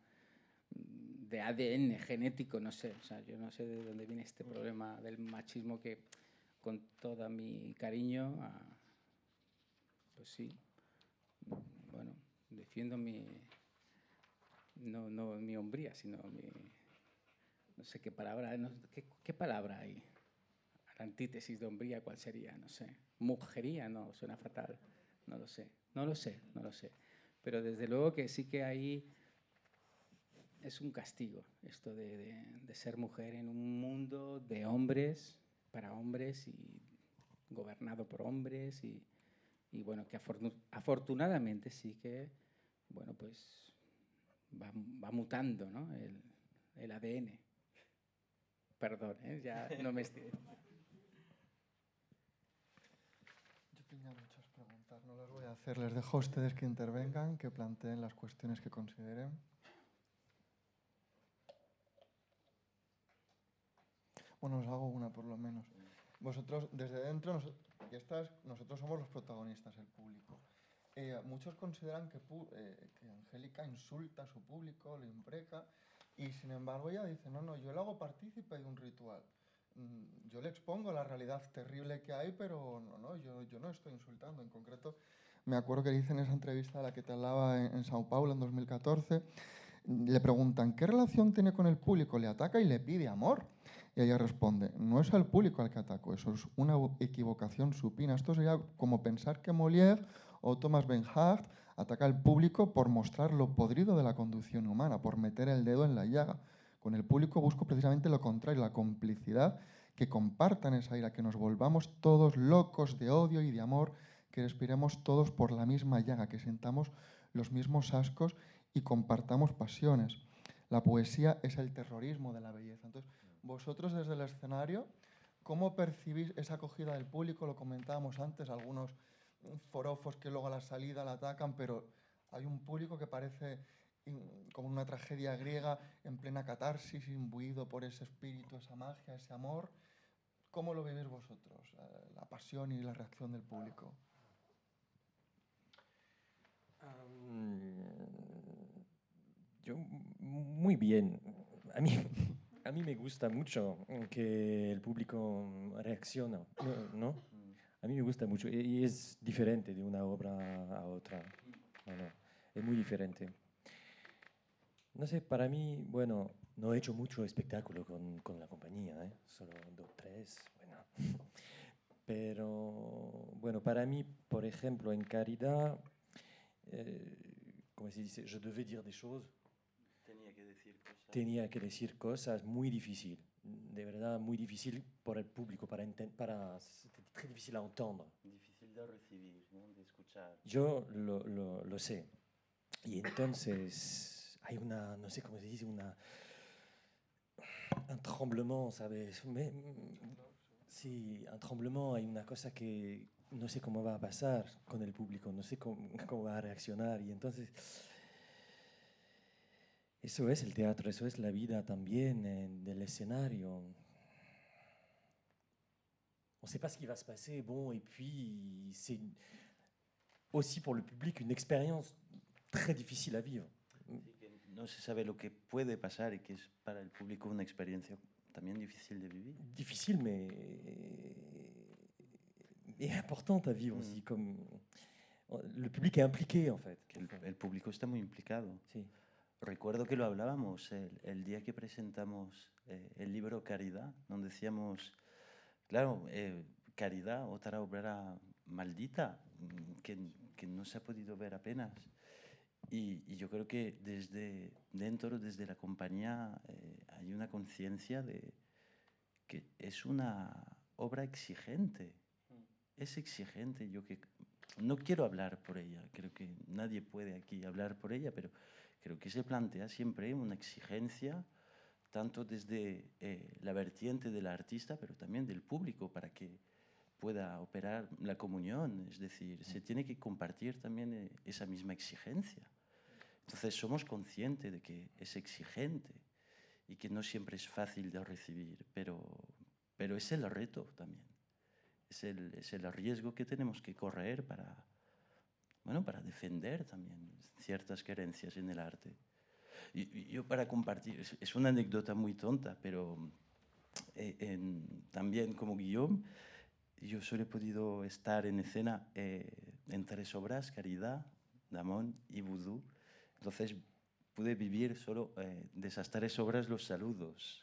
de ADN genético, no sé, o sea, yo no sé de dónde viene este problema del machismo que, con todo mi cariño, pues sí, bueno, defiendo no mi hombría, sino no sé qué palabra, ¿qué palabra hay? La antítesis de hombría, ¿cuál sería? No sé. Mujería, no, suena fatal. No lo sé. Pero desde luego que sí que ahí es un castigo esto de ser mujer en un mundo de hombres, para hombres y gobernado por hombres y bueno, que afortunadamente sí que, bueno, pues va mutando, ¿no? El ADN. Perdón, ya no me estoy... Yo tenía muchas preguntas, no las voy a hacer. Les dejo a ustedes que intervengan, que planteen las cuestiones que consideren. Bueno, os hago una por lo menos. Vosotros, desde dentro, nosotros somos los protagonistas, el público. Muchos consideran que Angélica insulta a su público, lo impreca, y sin embargo ella dice, no, yo le hago partícipe de un ritual. Yo le expongo la realidad terrible que hay, pero yo no estoy insultando. En concreto, me acuerdo que dice en esa entrevista a la que te hablaba en Sao Paulo en 2014, Le preguntan, ¿qué relación tiene con el público? Le ataca y le pide amor. Y ella responde, no es al público al que ataco, eso es una equivocación supina. Esto sería como pensar que Molière o Thomas Bernhardt ataca al público por mostrar lo podrido de la conducción humana, por meter el dedo en la llaga. Con el público busco precisamente lo contrario, la complicidad, que compartan esa ira, que nos volvamos todos locos de odio y de amor, que respiremos todos por la misma llaga, que sintamos los mismos ascos y compartamos pasiones. La poesía es el terrorismo de la belleza. Entonces, vosotros desde el escenario, ¿cómo percibís esa acogida del público? Lo comentábamos antes, algunos forofos que luego a la salida la atacan, pero hay un público que parece como una tragedia griega en plena catarsis, imbuido por ese espíritu, esa magia, ese amor. ¿Cómo lo vivís vosotros, la pasión y la reacción del público? Yo, muy bien. A mí, a mí me gusta mucho que el público reacciona, ¿no? A mí me gusta mucho y es diferente de una obra a otra. Bueno, es muy diferente. No sé, para mí, bueno, no he hecho mucho espectáculo con la compañía, ¿eh? Solo 2, 3, bueno. Pero, bueno, para mí, por ejemplo, en Caridad, ¿cómo se dice? Je devais dire des choses. Tenía que decir cosas muy difíciles, de verdad muy difícil por el público, c'est très difficile à entendre. Difícil de recibir, ¿no? De escuchar. Yo lo sé. Y entonces hay una, no sé cómo se dice, un tremblement, ¿sabes? Sí, un tremblement, hay una cosa que no sé cómo va a pasar con el público, no sé cómo va a reaccionar. Y entonces, eso es el teatro, eso es la vida también del escenario. On ne sait pas ce qui va se passer, bon, et puis c'est aussi pour le public une expérience très difficile à vivre. Sí, que no se sabe lo que puede pasar y que es para el público una experiencia también difícil de vivir. Difficile, mais importante à vivre aussi. Comme le public est impliqué, en fait. Que el público está muy implicado. Sí. Recuerdo que lo hablábamos el día que presentamos el libro Caridad, donde decíamos, claro, Caridad, otra obra maldita, que no se ha podido ver apenas. Y yo creo que desde la compañía hay una conciencia de que es una obra exigente. Es exigente. Yo que no quiero hablar por ella, creo que nadie puede aquí hablar por ella, pero creo que se plantea siempre una exigencia, tanto desde la vertiente del artista, pero también del público, para que pueda operar la comunión. Es decir, se tiene que compartir también esa misma exigencia. Entonces somos conscientes de que es exigente y que no siempre es fácil de recibir, pero es el reto también. Es el riesgo que tenemos que correr para defender también ciertas creencias en el arte. Y yo para compartir, es una anécdota muy tonta, pero también como Guillaume, yo solo he podido estar en escena en 3 obras, Caridad, Damón y Vudú. Entonces pude vivir solo de esas 3 obras los saludos,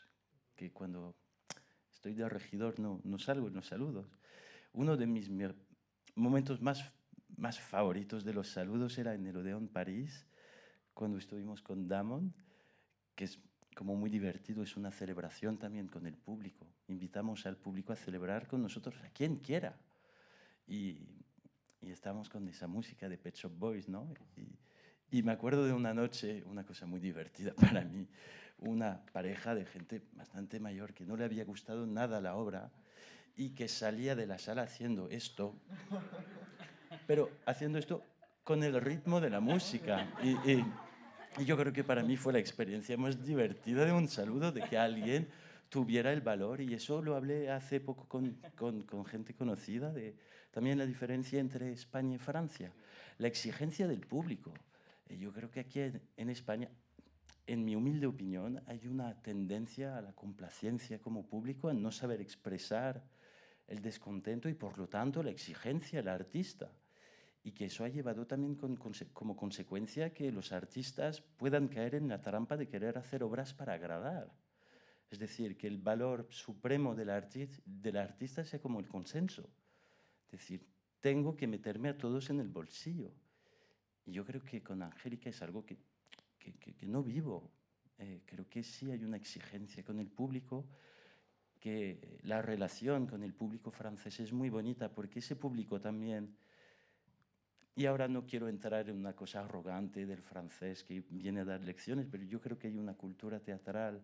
que cuando estoy de regidor no salgo en los saludos. Uno de mis momentos más favoritos de los saludos era en el Odeón París, cuando estuvimos con Damon, que es como muy divertido, es una celebración también con el público. Invitamos al público a celebrar con nosotros, a quien quiera. Y estamos con esa música de Pet Shop Boys, ¿no? Y me acuerdo de una noche, una cosa muy divertida para mí, una pareja de gente bastante mayor que no le había gustado nada la obra y que salía de la sala haciendo esto, pero haciendo esto con el ritmo de la música. Y yo creo que para mí fue la experiencia más divertida de un saludo, de que alguien tuviera el valor, y eso lo hablé hace poco con gente conocida, de también la diferencia entre España y Francia, la exigencia del público. Yo creo que aquí en España, en mi humilde opinión, hay una tendencia a la complacencia como público, a no saber expresar el descontento y por lo tanto la exigencia al artista. y que eso ha llevado también como consecuencia que los artistas puedan caer en la trampa de querer hacer obras para agradar. Es decir, que el valor supremo del artista sea como el consenso. Es decir, tengo que meterme a todos en el bolsillo. Y yo creo que con Angélica es algo que no vivo. Creo que sí hay una exigencia con el público, que la relación con el público francés es muy bonita, porque ese público también, y ahora no quiero entrar en una cosa arrogante del francés que viene a dar lecciones, pero yo creo que hay una cultura teatral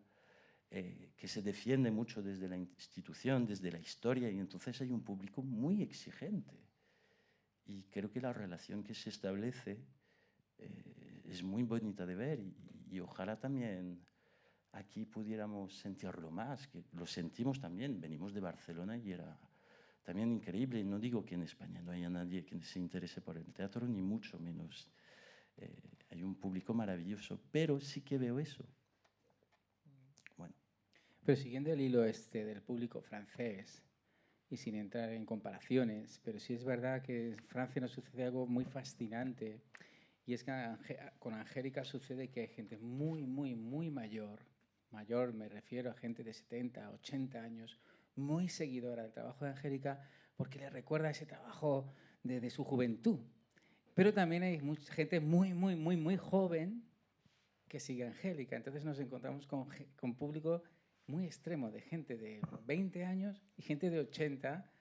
que se defiende mucho desde la institución, desde la historia, y entonces hay un público muy exigente. Y creo que la relación que se establece es muy bonita de ver, y ojalá también aquí pudiéramos sentirlo más, que lo sentimos también. Venimos de Barcelona y era también increíble. No digo que en España no haya nadie que se interese por el teatro, ni mucho menos. Hay un público maravilloso, pero sí que veo eso. Bueno. Pero siguiendo el hilo este del público francés, y sin entrar en comparaciones, pero sí es verdad que en Francia nos sucede algo muy fascinante, y es que con Angélica sucede que hay gente muy, muy, muy mayor me refiero a gente de 70, 80 años, muy seguidora del trabajo de Angélica, porque le recuerda ese trabajo de su juventud. Pero también hay mucha gente muy, muy, muy, muy joven que sigue a Angélica. Entonces nos encontramos con público muy extremo, de gente de 20 años y gente de 80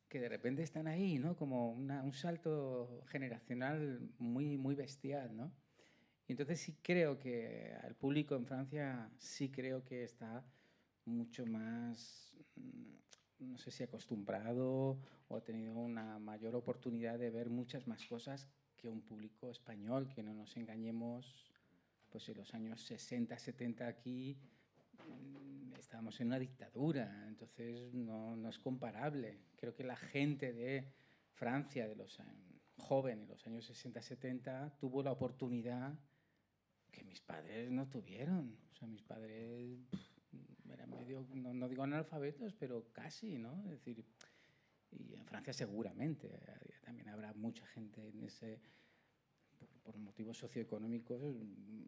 que de repente están ahí, ¿no? Como un salto generacional muy, muy bestial, ¿no? Y entonces sí creo que al público en Francia sí creo que está mucho más, no sé si acostumbrado o ha tenido una mayor oportunidad de ver muchas más cosas que un público español, que no nos engañemos, pues en los años 60, 70 aquí estábamos en una dictadura, entonces no es comparable. Creo que la gente de Francia, de los jóvenes, de los años 60, 70, tuvo la oportunidad que mis padres no tuvieron. O sea, mis padres eran medio, no digo analfabetos, pero casi, ¿no? Es decir, y en Francia seguramente también habrá mucha gente en ese, por motivos socioeconómicos,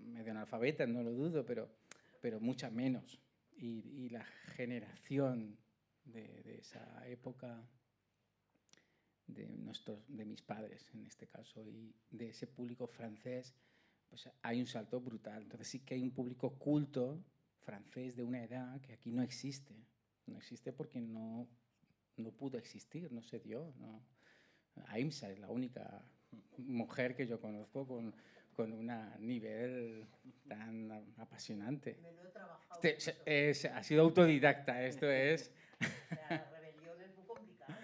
medio analfabetas, no lo dudo, pero mucha menos. Y la generación de esa época de mis padres, en este caso, y de ese público francés, pues hay un salto brutal. Entonces sí que hay un público culto francés de una edad que aquí no existe. No existe porque no pudo existir, no se dio. ¿No? Aimsa es la única mujer que yo conozco con un nivel tan apasionante. Ha sido autodidacta, esto es... La rebelión es muy complicada.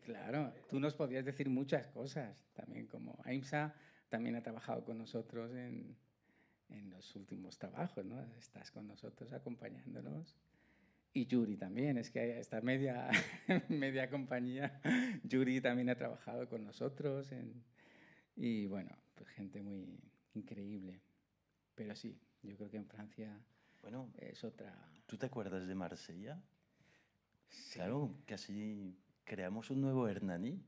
Claro, tú nos podías decir muchas cosas, también como Aimsa también ha trabajado con nosotros en los últimos trabajos, ¿no? Estás con nosotros acompañándonos. Y Yuri también, es que esta media compañía, Yuri también ha trabajado con nosotros. Y bueno, pues gente muy increíble. Pero sí, yo creo que en Francia Bueno, es otra... ¿tú te acuerdas de Marsella? Sí. Claro, casi creamos un nuevo Hernani,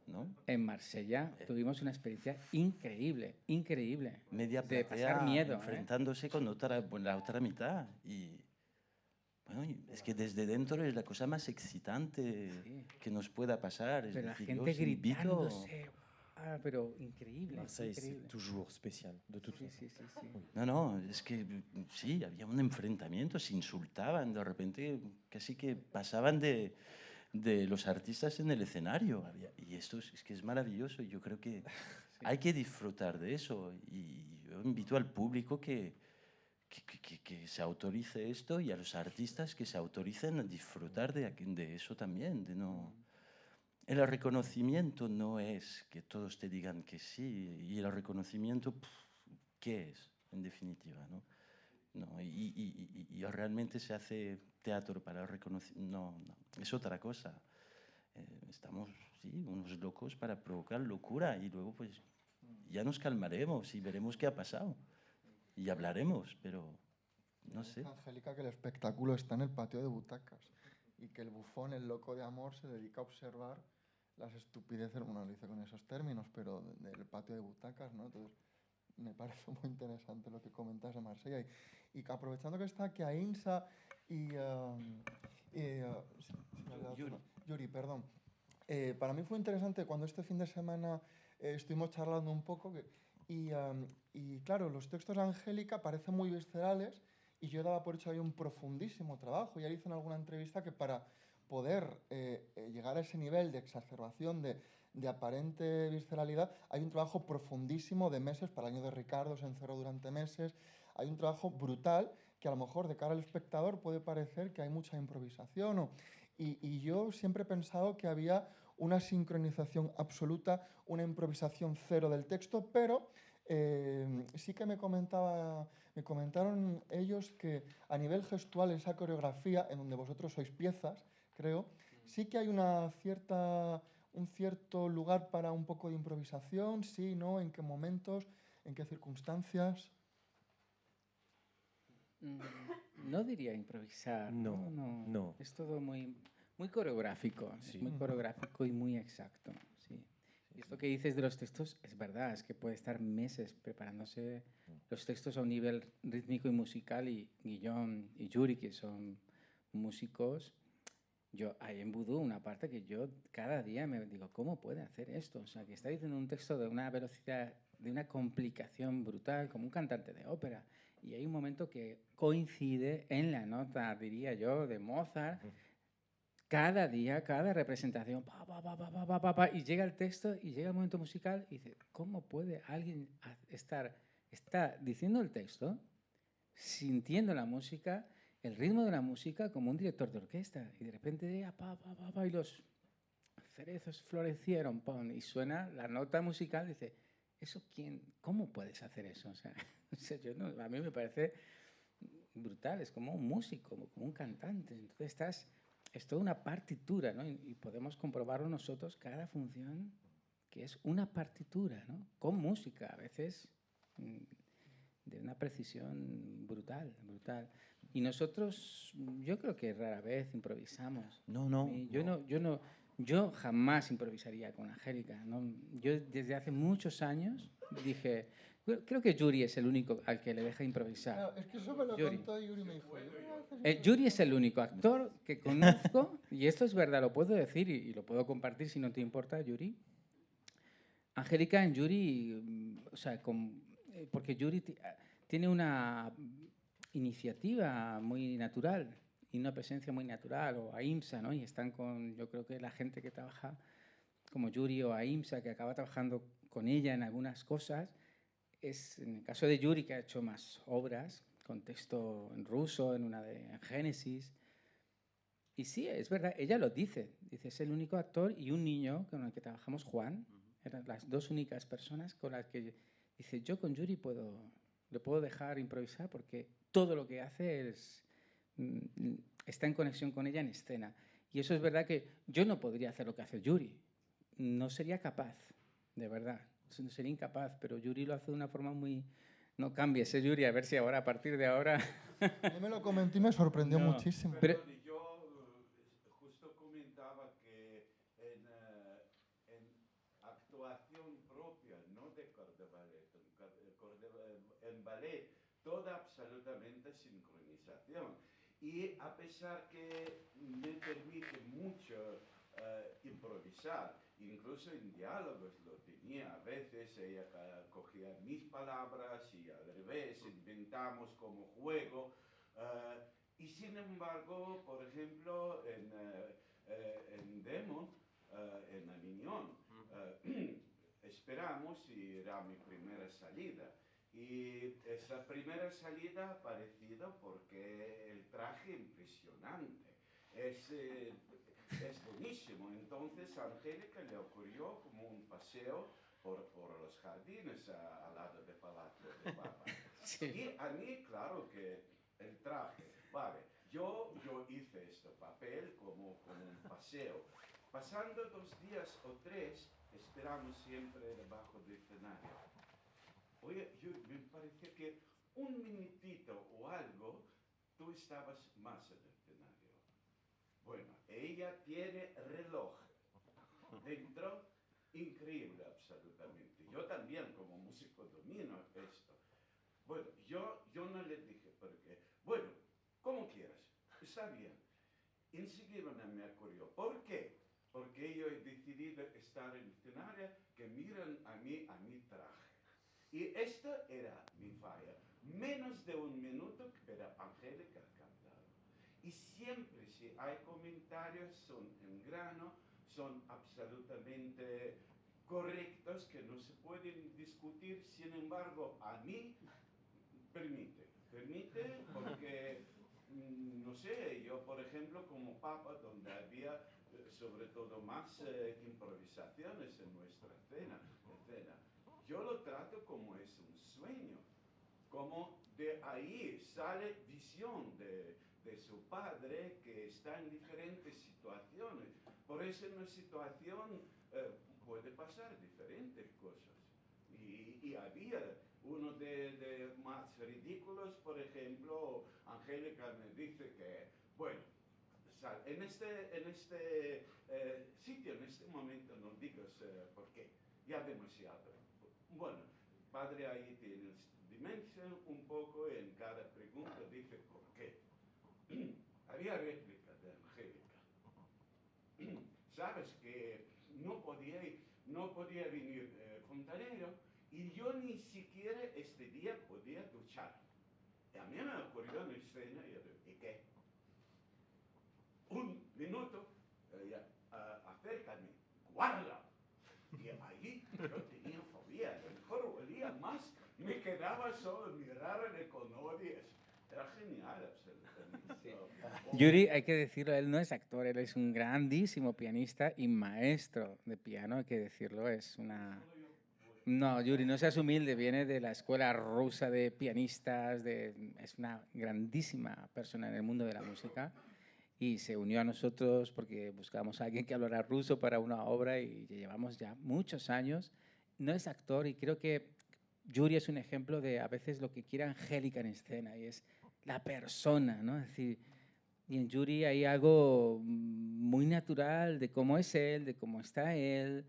¿no? En Marsella tuvimos una experiencia increíble, increíble. Media de platea pasar miedo. enfrentándose con la otra mitad. Y bueno, es que desde dentro es la cosa más excitante que nos pueda pasar. Es Pero la decir, gente yo os invito... gritándose. Pero increíble. Marseille, increíble. c'est toujours spécial, de toute façon. Sí. No, es que sí, había un enfrentamiento, se insultaban, de repente casi que pasaban de los artistas en el escenario. Y esto es que es maravilloso, y yo creo que hay que disfrutar de eso. Y yo invito al público que se autorice esto, y a los artistas que se autoricen a disfrutar de eso también. El reconocimiento no es que todos te digan que sí, y el reconocimiento, ¿qué es, en definitiva? No, y realmente se hace teatro para el reconocimiento. No, es otra cosa. Estamos, sí, unos locos para provocar locura, y luego pues ya nos calmaremos y veremos qué ha pasado. Y hablaremos, pero no sé. Angélica, que el espectáculo está en el patio de butacas y que el bufón, el loco de amor, se dedica a observar las estupideces, bueno, lo hice con esos términos, pero del patio de butacas, ¿no? Entonces, me parece muy interesante lo que comentas de Marsella. Y que aprovechando que está aquí Aïnsa Yuri. Yuri, perdón. Para mí fue interesante cuando este fin de semana estuvimos charlando un poco y claro, los textos de Angélica parecen muy viscerales y yo daba por hecho ahí un profundísimo trabajo. Ya le hice en alguna entrevista que para poder llegar a ese nivel de exacerbación, de aparente visceralidad, hay un trabajo profundísimo de meses. Para el año de Ricardo se encerró durante meses. Hay un trabajo brutal que a lo mejor de cara al espectador puede parecer que hay mucha improvisación. Y yo siempre he pensado que había una sincronización absoluta, una improvisación cero del texto, pero sí que me comentaron ellos que a nivel gestual esa coreografía, en donde vosotros sois piezas, creo, sí que hay un cierto lugar para un poco de improvisación, sí, ¿no? ¿En qué momentos? ¿En qué circunstancias? No diría improvisar, No, no. no. Es todo muy, muy coreográfico, Sí. es muy coreográfico y muy exacto, sí. Y esto que dices de los textos es verdad, es que puede estar meses preparándose los textos a un nivel rítmico y musical y Guillaume y Yuri, que son músicos, yo hay en Vudú una parte que yo cada día me digo, ¿cómo puede hacer esto? O sea, que está diciendo un texto de una velocidad, de una complicación brutal, como un cantante de ópera. Y hay un momento que coincide en la nota, diría yo, de Mozart. Cada día, cada representación, pa, pa, pa, pa, pa, pa, pa, pa, y llega el texto y llega el momento musical y dice, ¿cómo puede alguien está diciendo el texto, sintiendo la música, el ritmo de la música como un director de orquesta? Y de repente, pa, pa, pa, pa, y los cerezos florecieron, pum, y suena la nota musical, dice, ¿eso quién? ¿Cómo puedes hacer eso? O sea, a mí me parece brutal, es como un músico, como un cantante. Entonces es toda una partitura, ¿no? Y podemos comprobarlo nosotros, cada función, que es una partitura, ¿no? Con música, a veces de una precisión brutal, brutal. Y nosotros, yo creo que rara vez improvisamos. No. Yo jamás improvisaría con Angélica, ¿no? Yo desde hace muchos años dije, creo que Yuri es el único al que le deja improvisar. Claro, es que eso me lo Yuri. contó Yuri, me dijo. Yuri es el único actor que conozco, y esto es verdad, lo puedo decir y lo puedo compartir si no te importa, Yuri. Angélica en Yuri, o sea, porque Yuri tiene una iniciativa muy natural y una presencia muy natural, o Aïmsa, ¿no? Y están con, yo creo que la gente que trabaja como Yuri o Aïmsa, que acaba trabajando con ella en algunas cosas, en el caso de Yuri, que ha hecho más obras, con texto en ruso, en una de Génesis. Y sí, es verdad, ella lo dice, es el único actor y un niño con el que trabajamos, Juan, eran las dos únicas personas con las que dice, yo con Yuri le puedo dejar improvisar porque todo lo que hace está en conexión con ella en escena. Y eso es verdad que yo no podría hacer lo que hace Yuri, no sería capaz, de verdad, no sería incapaz, pero Yuri lo hace de una forma muy... No cambies, Yuri, a ver si ahora, a partir de ahora... Yo me lo comenté y me sorprendió No, muchísimo. pero- Yo justo comentaba que en actuación propia, no de corte ballet, en ballet, toda absolutamente sincronización. Y a pesar que me permite mucho improvisar, incluso en diálogos lo tenía, a veces ella cogía mis palabras y al revés, inventamos como juego. Y sin embargo, por ejemplo, en Demon, en Avignon, esperamos y era mi primera salida. Y esa primera salida ha parecido porque el traje impresionante. Es buenísimo. Entonces a Angélica le ocurrió como un paseo por los jardines al lado del Palacio de Papa. Sí. Y a mí, claro que el traje, vale, yo hice este papel como un paseo. Pasando 2 días o 3, esperamos siempre debajo del escenario. Oye, me parecía que un minutito o algo, tú estabas más en el escenario. Bueno, ella tiene reloj. dentro, increíble absolutamente. Yo también como músico domino esto. Bueno, yo no le dije por qué. Bueno, como quieras, está bien. Enseguida me ocurrió, ¿por qué? Porque yo he decidido estar en el escenario que miran a mi traje. Y esta era mi falla. Menos de un minuto, pero Angélica ha cantado. Y siempre si hay comentarios, son en grano, son absolutamente correctos, que no se pueden discutir. Sin embargo, a mí permite porque, no sé, yo por ejemplo como Papa, donde había sobre todo más improvisaciones en nuestra escena, yo lo trato como es un sueño, como de ahí sale visión de su padre que está en diferentes situaciones. Por eso en una situación puede pasar diferentes cosas. Y había uno de más ridículos, por ejemplo, Angélica me dice que, bueno, en este sitio, en este momento, no digas por qué, ya demasiado. Bueno, padre ahí tiene demencia un poco, en cada pregunta dice por qué. Había réplica de Angélica. Sabes que no podía venir fontanero y yo ni siquiera este día podía duchar. Y a mí me ocurrió en escena y ¿qué? Un minuto, acércame, guarda. Y ahí yo tenía fobia, a lo mejor olía más, me quedaba solo mirarle con odios. Era genial, absolutamente. Sí. Yuri, hay que decirlo, él no es actor, él es un grandísimo pianista y maestro de piano, hay que decirlo, es una... No, Yuri, no seas humilde, viene de la escuela rusa de pianistas, es una grandísima persona en el mundo de la música y se unió a nosotros porque buscábamos a alguien que hablara ruso para una obra y llevamos ya muchos años. No es actor y creo que Yuri es un ejemplo de a veces lo que quiere Angélica en escena y es la persona, ¿no? Es decir, y en Yuri hay algo muy natural de cómo es él, de cómo está él,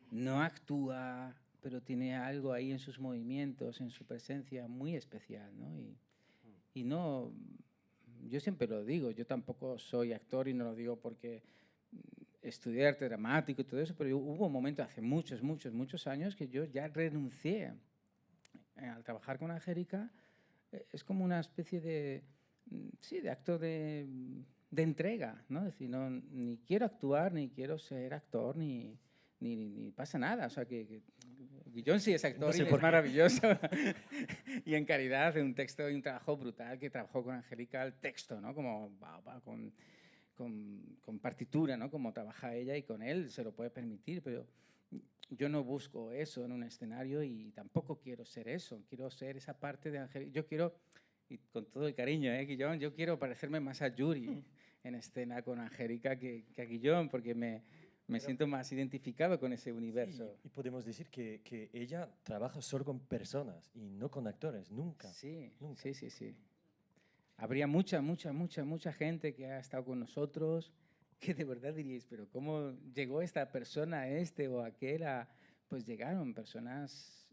no actúa, pero tiene algo ahí en sus movimientos, en su presencia muy especial, ¿no? Y no, yo siempre lo digo, yo tampoco soy actor y no lo digo porque estudié arte dramático y todo eso, pero hubo un momento hace muchos años que yo ya renuncié al trabajar con Angélica. Es como una especie de, sí, de acto de entrega, ¿no? Es decir, no, ni quiero actuar, ni quiero ser actor, ni pasa nada. O sea, que Guillón sí es actor, no sé, y es maravilloso. Y en Caridad, de un texto y un trabajo brutal que trabajó con Angélica el texto, ¿no? Como con partitura, ¿no? Como trabaja ella y con él se lo puede permitir, pero yo no busco eso en un escenario y tampoco quiero ser eso. Quiero ser esa parte de Angélica. Yo quiero, y con todo el cariño, Guillón, yo quiero parecerme más a Yuri en escena con Angélica que a Guillón, porque me siento más identificado con ese universo. Sí, y podemos decir que ella trabaja solo con personas y no con actores, nunca. Sí, nunca. sí. Habría mucha gente que ha estado con nosotros que de verdad diríais, pero ¿cómo llegó esta persona, o aquel? Pues llegaron personas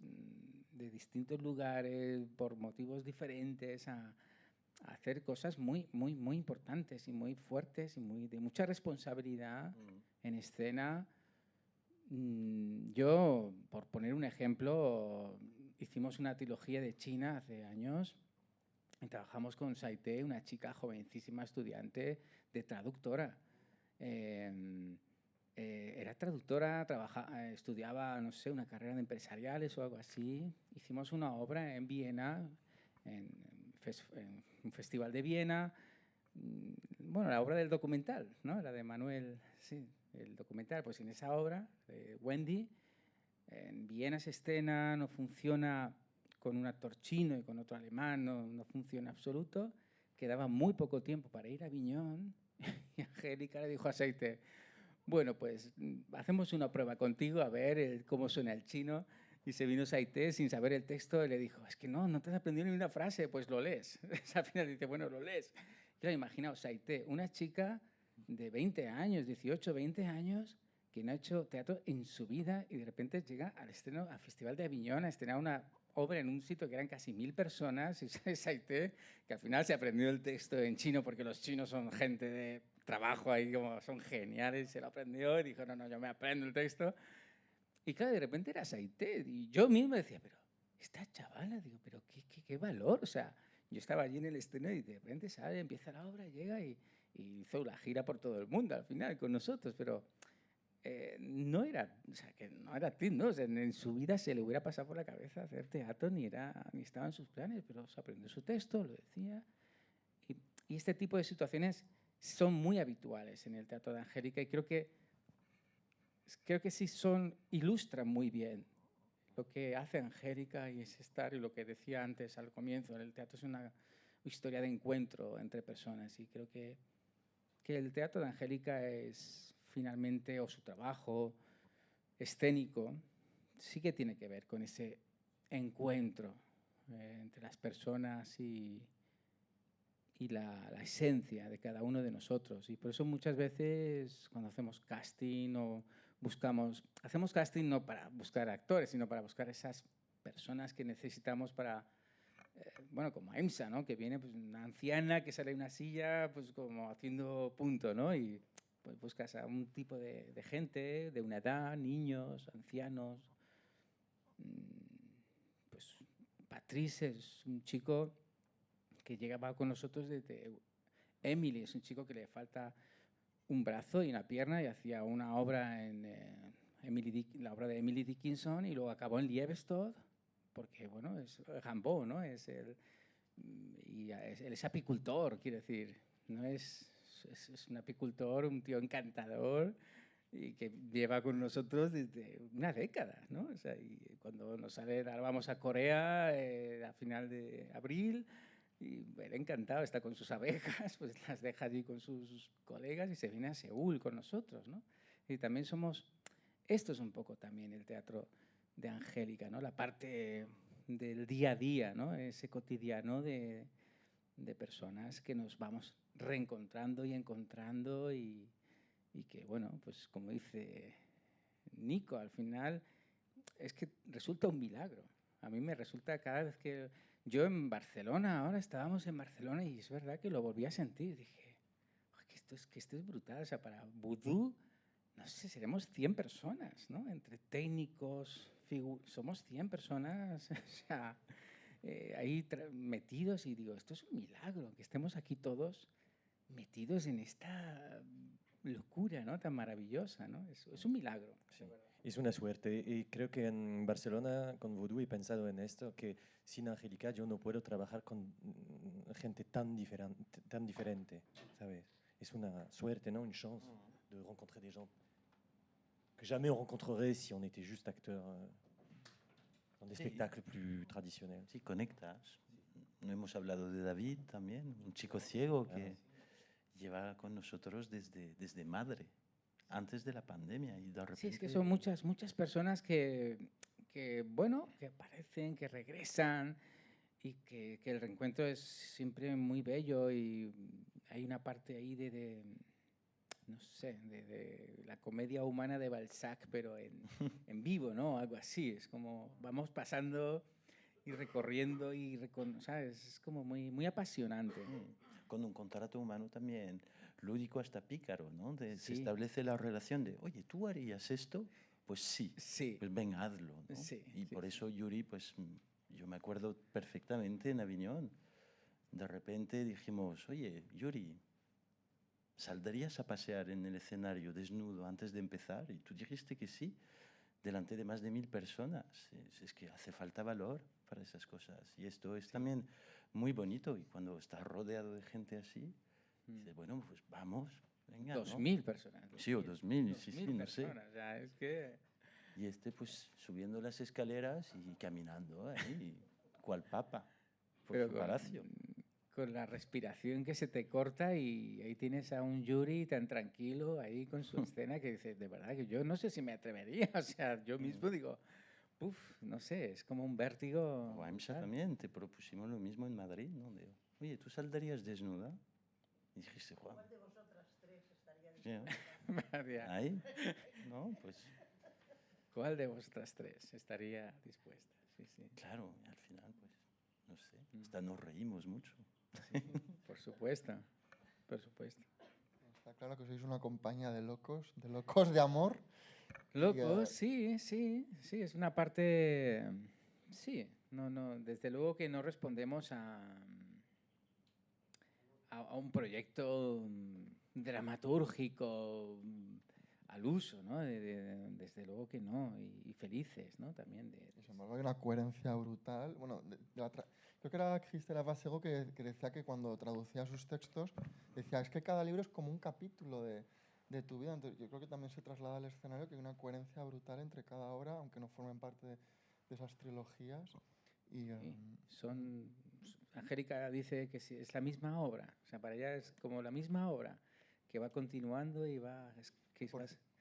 de distintos lugares, por motivos diferentes, a hacer cosas muy importantes y muy fuertes y de mucha responsabilidad en escena. Yo, por poner un ejemplo, hicimos una trilogía de China hace años y trabajamos con Saité, una chica jovencísima estudiante de traductora. Era traductora, estudiaba, no sé, una carrera de empresariales o algo así. Hicimos una obra en Viena, en un festival de Viena. Bueno, la obra del documental, ¿no? La de Manuel, sí, el documental. Pues en esa obra, de Wendy, en Viena se escena, no funciona con un actor chino y con otro alemán, no funciona absoluto. Quedaba muy poco tiempo para ir a Aviñón y Angélica le dijo a Saité, bueno, pues hacemos una prueba contigo a ver cómo suena el chino. Y se vino Saité sin saber el texto y le dijo, es que no te has aprendido ni una frase, pues lo lees. Al final dice, bueno, lo lees. Yo imaginaos, Saité, una chica de 20 años, 18, 20 años, que no ha hecho teatro en su vida y de repente llega al estreno, al Festival de Aviñón, a estrenar una obra en un sitio que eran casi 1000 personas y sale Saité, que al final se aprendió el texto en chino porque los chinos son gente de trabajo ahí, como son geniales, se lo aprendió y dijo, no, yo me aprendo el texto. Y claro, de repente era Saité y yo mismo decía, pero esta chavala, digo, pero qué valor, o sea, yo estaba allí en el estreno y de repente sale, empieza la obra, llega y hizo la gira por todo el mundo al final con nosotros, pero no era, o sea, que no era Tim, ¿no? O sea, en su vida se le hubiera pasado por la cabeza hacer teatro, ni estaba en sus planes, pero se aprendió su texto, lo decía. Y este tipo de situaciones son muy habituales en el teatro de Angélica y creo que sí ilustran muy bien lo que hace Angélica y es estar, y lo que decía antes al comienzo, el teatro es una historia de encuentro entre personas y creo que el teatro de Angélica es finalmente, o su trabajo escénico, sí que tiene que ver con ese encuentro entre las personas y la esencia de cada uno de nosotros. Y por eso muchas veces cuando hacemos casting o hacemos casting no para buscar actores, sino para buscar esas personas que necesitamos para, bueno, como Aimsa, ¿no? Que viene pues, una anciana que sale en una silla, pues como haciendo punto, ¿no? Y pues buscas a un tipo de gente, de una edad, niños, ancianos. Pues Patrice es un chico que llegaba con nosotros desde Emily, es un chico que le falta un brazo y una pierna y hacía una obra en la obra de Emily Dickinson y luego acabó en Lievestad porque, bueno, es Rimbaud, ¿no? Él es apicultor, quiero decir, no es un apicultor, un tío encantador y que lleva con nosotros desde una década, ¿no? O sea, y cuando nos sale, ahora vamos a Corea a final de abril y él encantado, está con sus abejas, pues las deja allí con sus colegas y se viene a Seúl con nosotros, ¿no? Y también esto es un poco también el teatro de Angélica, ¿no? La parte del día a día, ¿no? Ese cotidiano de personas que nos vamos reencontrando y encontrando y que, bueno, pues como dice Nico, al final es que resulta un milagro. A mí me resulta cada vez que yo en Barcelona, ahora estábamos en Barcelona y es verdad que lo volví a sentir. Dije, que esto es brutal. O sea, para Vudú, no sé, seremos 100 personas, ¿no? Entre técnicos, somos 100 personas, o sea, ahí metidos y digo, esto es un milagro, que estemos aquí todos metidos en esta locura, ¿no? Tan maravillosa, ¿no? Es un milagro. Sí, es una suerte y creo que en Barcelona con Voodoo he pensado en esto, que sin Angélica yo no puedo trabajar con gente tan diferente, ¿sabes? Es una suerte, ¿no? Une chance de rencontrer des gens que jamais on rencontrerait si on était juste acteur dans des spectacles plus traditionnels. Sí, conectas. No hemos hablado de David también, un chico ciego que lleva con nosotros desde madre, antes de la pandemia. Y de repente... Sí, es que son muchas personas que, bueno, que aparecen, que regresan y que el reencuentro es siempre muy bello y hay una parte ahí no sé, de la comedia humana de Balzac, pero en vivo, ¿no? Algo así, es como vamos pasando y recorriendo ¿sabes? Es como muy apasionante. Con un contrato humano también lúdico hasta pícaro, ¿no? Se Sí. establece la relación de, oye, ¿tú harías esto? Pues sí, Sí. pues venga, hazlo, ¿no? Sí, Y sí, por eso Yuri, pues yo me acuerdo perfectamente en Aviñón. De repente dijimos, oye, Yuri, ¿saldrías a pasear en el escenario desnudo antes de empezar? Y tú dijiste que sí, delante de más de 1000 personas. Es que hace falta valor para esas cosas. Y esto es también muy bonito. Y cuando estás rodeado de gente así, dices, bueno, pues vamos, venga, 2000 personas. Sí, o 2000, sí, 2000 no sé. personas, ya, es que... Y pues subiendo las escaleras y caminando ahí, cual papa, por Pero su palacio. con la respiración que se te corta y ahí tienes a un Yuri tan tranquilo ahí con su escena que dices, de verdad que yo no sé si me atrevería, o sea, yo mismo digo, no sé, es como un vértigo. O Aimsa tal. también, te propusimos lo mismo en Madrid, ¿no? Oye, ¿tú saldrías desnuda? Y dijiste, Juan. ¿Cuál de vosotras tres estaría ¿qué? María, Ahí, ¿no? Pues ¿cuál de vosotras tres estaría dispuesta? Sí, sí, claro, al final, pues, no sé, hasta nos reímos mucho. por supuesto, por supuesto. Está claro que sois una compañía de locos de amor. Locos, sí, sí, sí, es una parte, sí, no, desde luego que no respondemos a un proyecto dramatúrgico al uso, ¿no? Desde luego que no, y felices, ¿no? También de... Sin embargo, hay una coherencia brutal. Bueno, creo que era Cristela Basego que decía que cuando traducía sus textos, decía, es que cada libro es como un capítulo de tu vida. Entonces, yo creo que también se traslada al escenario que hay una coherencia brutal entre cada obra, aunque no formen parte de esas trilogías. Y, Angélica dice que sí, es la misma obra, o sea, para ella es como la misma obra, que va continuando y va...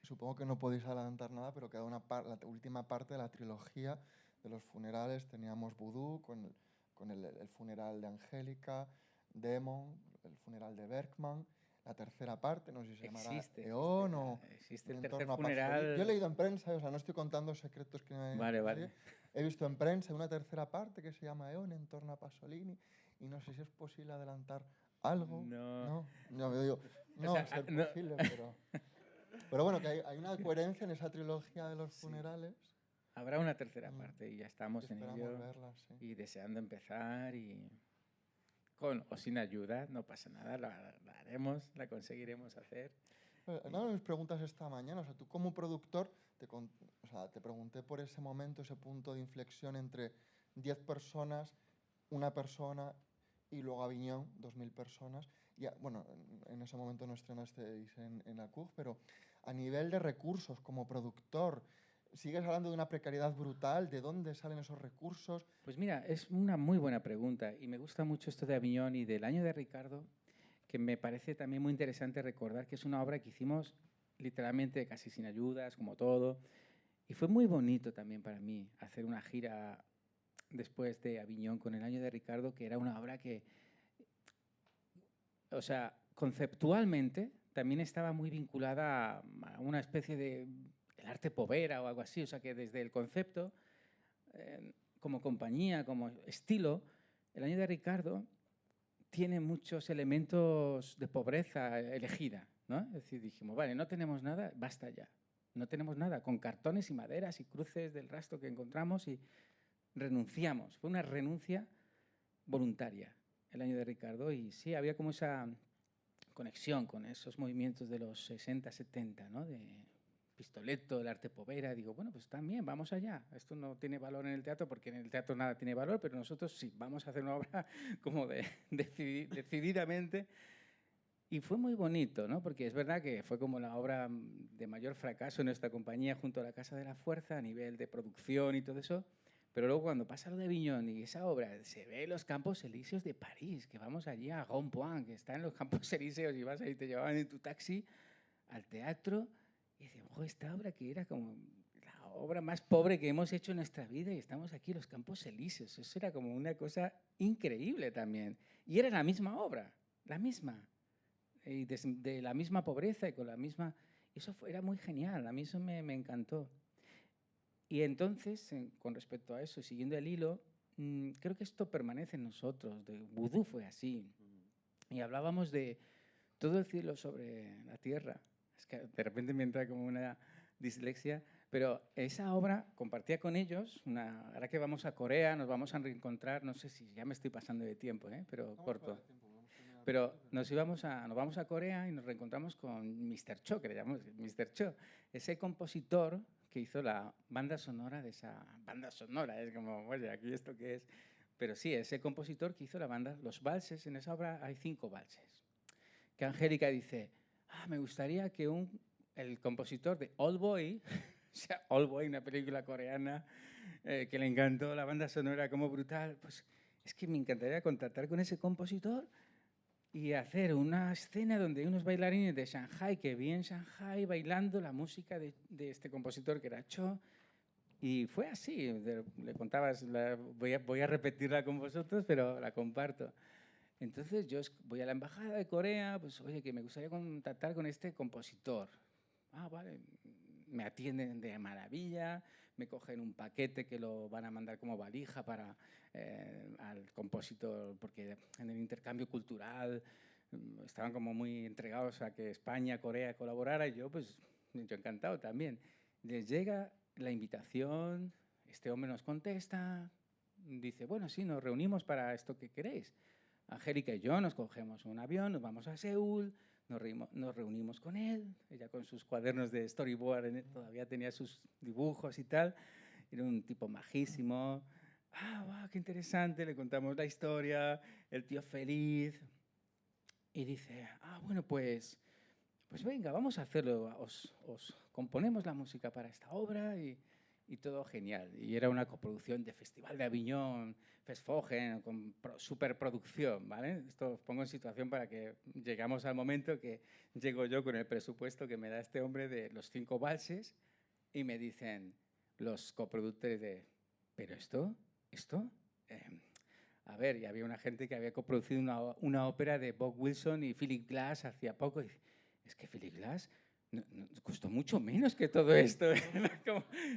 Supongo que no podéis adelantar nada, pero queda la última parte de la trilogía de los funerales. Teníamos Vudú con el funeral de Angélica, Demon, el funeral de Bergman. La tercera parte, no sé si se llamará Eón o existe el Un tercer entorno a funeral. Pasolini. Yo he leído en prensa, o sea, no estoy contando secretos que no hay Vale, nadie. vale. He visto en prensa una tercera parte que se llama Eón, en torno a Pasolini, y no sé si es posible adelantar algo. No. No, digo, no O sea, va a ser no. posible, pero bueno, que hay una coherencia en esa trilogía de los funerales. Habrá una tercera parte y ya estamos en Esperamos ello verla, sí. y deseando empezar y con o sin ayuda, no pasa nada, la haremos, la conseguiremos hacer. Una de mis preguntas esta mañana, o sea, tú como productor, te pregunté por ese momento, ese punto de inflexión entre 10 personas, una persona y luego Aviñón, 2000 personas. Y, bueno, en ese momento no estrenasteis en la CUG, pero a nivel de recursos como productor, ¿sigues hablando de una precariedad brutal? ¿De dónde salen esos recursos? Pues mira, es una muy buena pregunta y me gusta mucho esto de Aviñón y del año de Ricardo, que me parece también muy interesante recordar que es una obra que hicimos literalmente casi sin ayudas, como todo, y fue muy bonito también para mí hacer una gira después de Aviñón con el año de Ricardo, que era una obra que, o sea, conceptualmente también estaba muy vinculada a una especie de el arte povera o algo así, o sea que desde el concepto, como compañía, como estilo, el año de Ricardo tiene muchos elementos de pobreza elegida, ¿no? Es decir, dijimos, vale, no tenemos nada, basta ya. No tenemos nada, con cartones y maderas y cruces del rastro que encontramos y renunciamos. Fue una renuncia voluntaria el año de Ricardo y sí, había como esa conexión con esos movimientos de los 60, 70, ¿no? De Pistoletto, el arte povera. Digo, bueno, pues también, vamos allá. Esto no tiene valor en el teatro porque en el teatro nada tiene valor, pero nosotros sí, vamos a hacer una obra como decididamente. Y fue muy bonito, ¿no? Porque es verdad que fue como la obra de mayor fracaso en nuestra compañía junto a La Casa de la Fuerza a nivel de producción y todo eso. Pero luego cuando pasa lo de Aviñón y esa obra, se ve los Campos Elíseos de París, que vamos allí a Rond-Point, que está en los Campos Elíseos y vas ahí, te llevaban en tu taxi al teatro y decíamos, ojo, esta obra que era como la obra más pobre que hemos hecho en nuestra vida y estamos aquí en los Campos Elíseos. Eso era como una cosa increíble también. Y era la misma obra, la misma. Y de la misma pobreza y con la misma... Eso era muy genial, a mí eso me encantó. Y entonces, con respecto a eso, siguiendo el hilo, creo que esto permanece en nosotros. De Vudú fue así. Y hablábamos de todo el cielo sobre la tierra. Es que de repente me entra como una dislexia, pero esa obra compartía con ellos, ahora que vamos a Corea, nos vamos a reencontrar, no sé si ya me estoy pasando de tiempo, pero corto. Pero nos vamos a Corea y nos reencontramos con Mr. Cho, que le llamamos Mr. Cho, ese compositor que hizo la banda sonora de esa banda sonora. Es como, oye, ¿aquí esto qué es? Pero sí, ese compositor que hizo la banda, los valses, en esa obra hay 5 valses. Que Angélica dice, me gustaría que el compositor de Old Boy, o sea, Old Boy, una película coreana que le encantó, la banda sonora como brutal, pues es que me encantaría contactar con ese compositor y hacer una escena donde hay unos bailarines de Shanghai que vi en Shanghai bailando la música de este compositor que era Cho. Y fue así, le contabas, voy a repetirla con vosotros, pero la comparto. Entonces yo voy a la embajada de Corea, pues oye, que me gustaría contactar con este compositor. Ah, vale, me atienden de maravilla, me cogen un paquete que lo van a mandar como valija para al compositor, porque en el intercambio cultural estaban como muy entregados a que España, Corea colaborara, y yo pues yo encantado también. Les llega la invitación, este hombre nos contesta, dice, bueno, sí, nos reunimos para esto que queréis. Angélica y yo nos cogemos un avión, nos vamos a Seúl, nos reunimos con él, ella con sus cuadernos de storyboard, todavía tenía sus dibujos y tal, era un tipo majísimo. Ah, wow, qué interesante, le contamos la historia, el tío feliz, y dice, ah, bueno, pues venga, vamos a hacerlo, os componemos la música para esta obra y todo genial. Y era una coproducción de Festival de Aviñón, Fesfogen, con superproducción, ¿vale? Esto os pongo en situación para que llegamos al momento que llego yo con el presupuesto que me da este hombre de los 5 valses y me dicen los coproductores de, ¿pero esto? A ver, y había una gente que había coproducido una ópera de Bob Wilson y Philip Glass hacía poco. Y es que Philip Glass costó mucho menos que todo esto.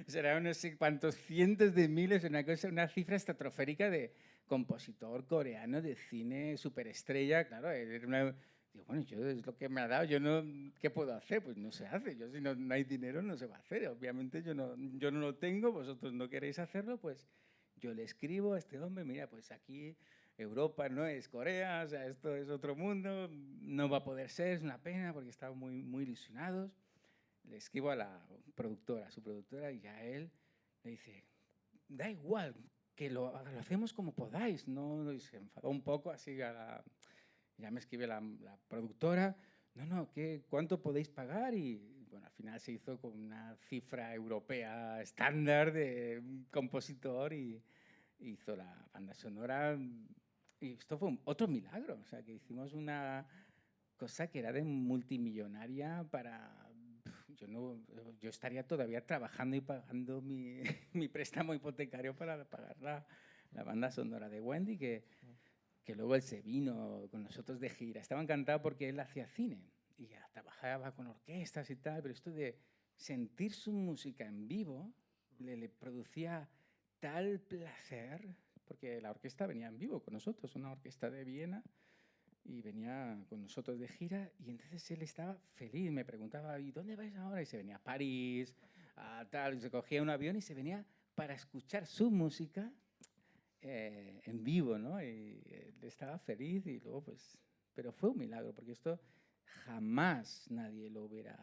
Será unos cuantos cientos de miles, una cifra estratosférica de compositor coreano de cine superestrella. Claro, digo, bueno, yo es lo que me ha dado, yo no, ¿qué puedo hacer? Pues no se hace. Yo si no hay dinero no se va a hacer. Obviamente yo no lo tengo, vosotros no queréis hacerlo, pues yo le escribo a este hombre, mira, pues aquí Europa no es Corea, o sea, esto es otro mundo, no va a poder ser, es una pena porque estamos muy ilusionados. Le escribo a la productora, a su productora, y a él le dice, da igual, que lo hacemos como podáis, ¿no? Y se enfadó un poco, así ya me escribe la productora, no, ¿cuánto podéis pagar? Y bueno, al final se hizo con una cifra europea estándar de un compositor y hizo la banda sonora. Y esto fue otro milagro, o sea, que hicimos una cosa que era de multimillonaria para... Yo estaría todavía trabajando y pagando mi, mi préstamo hipotecario para pagar la banda sonora de Wendy, que luego él se vino con nosotros de gira. Estaba encantado porque él hacía cine y ya trabajaba con orquestas y tal, pero esto de sentir su música en vivo le producía tal placer, porque la orquesta venía en vivo con nosotros, una orquesta de Viena, y venía con nosotros de gira, y entonces él estaba feliz, me preguntaba, ¿y dónde vais ahora? Y se venía a París, a tal, y se cogía un avión y se venía para escuchar su música en vivo, ¿no? Y él estaba feliz y luego pues... Pero fue un milagro, porque esto jamás nadie lo hubiera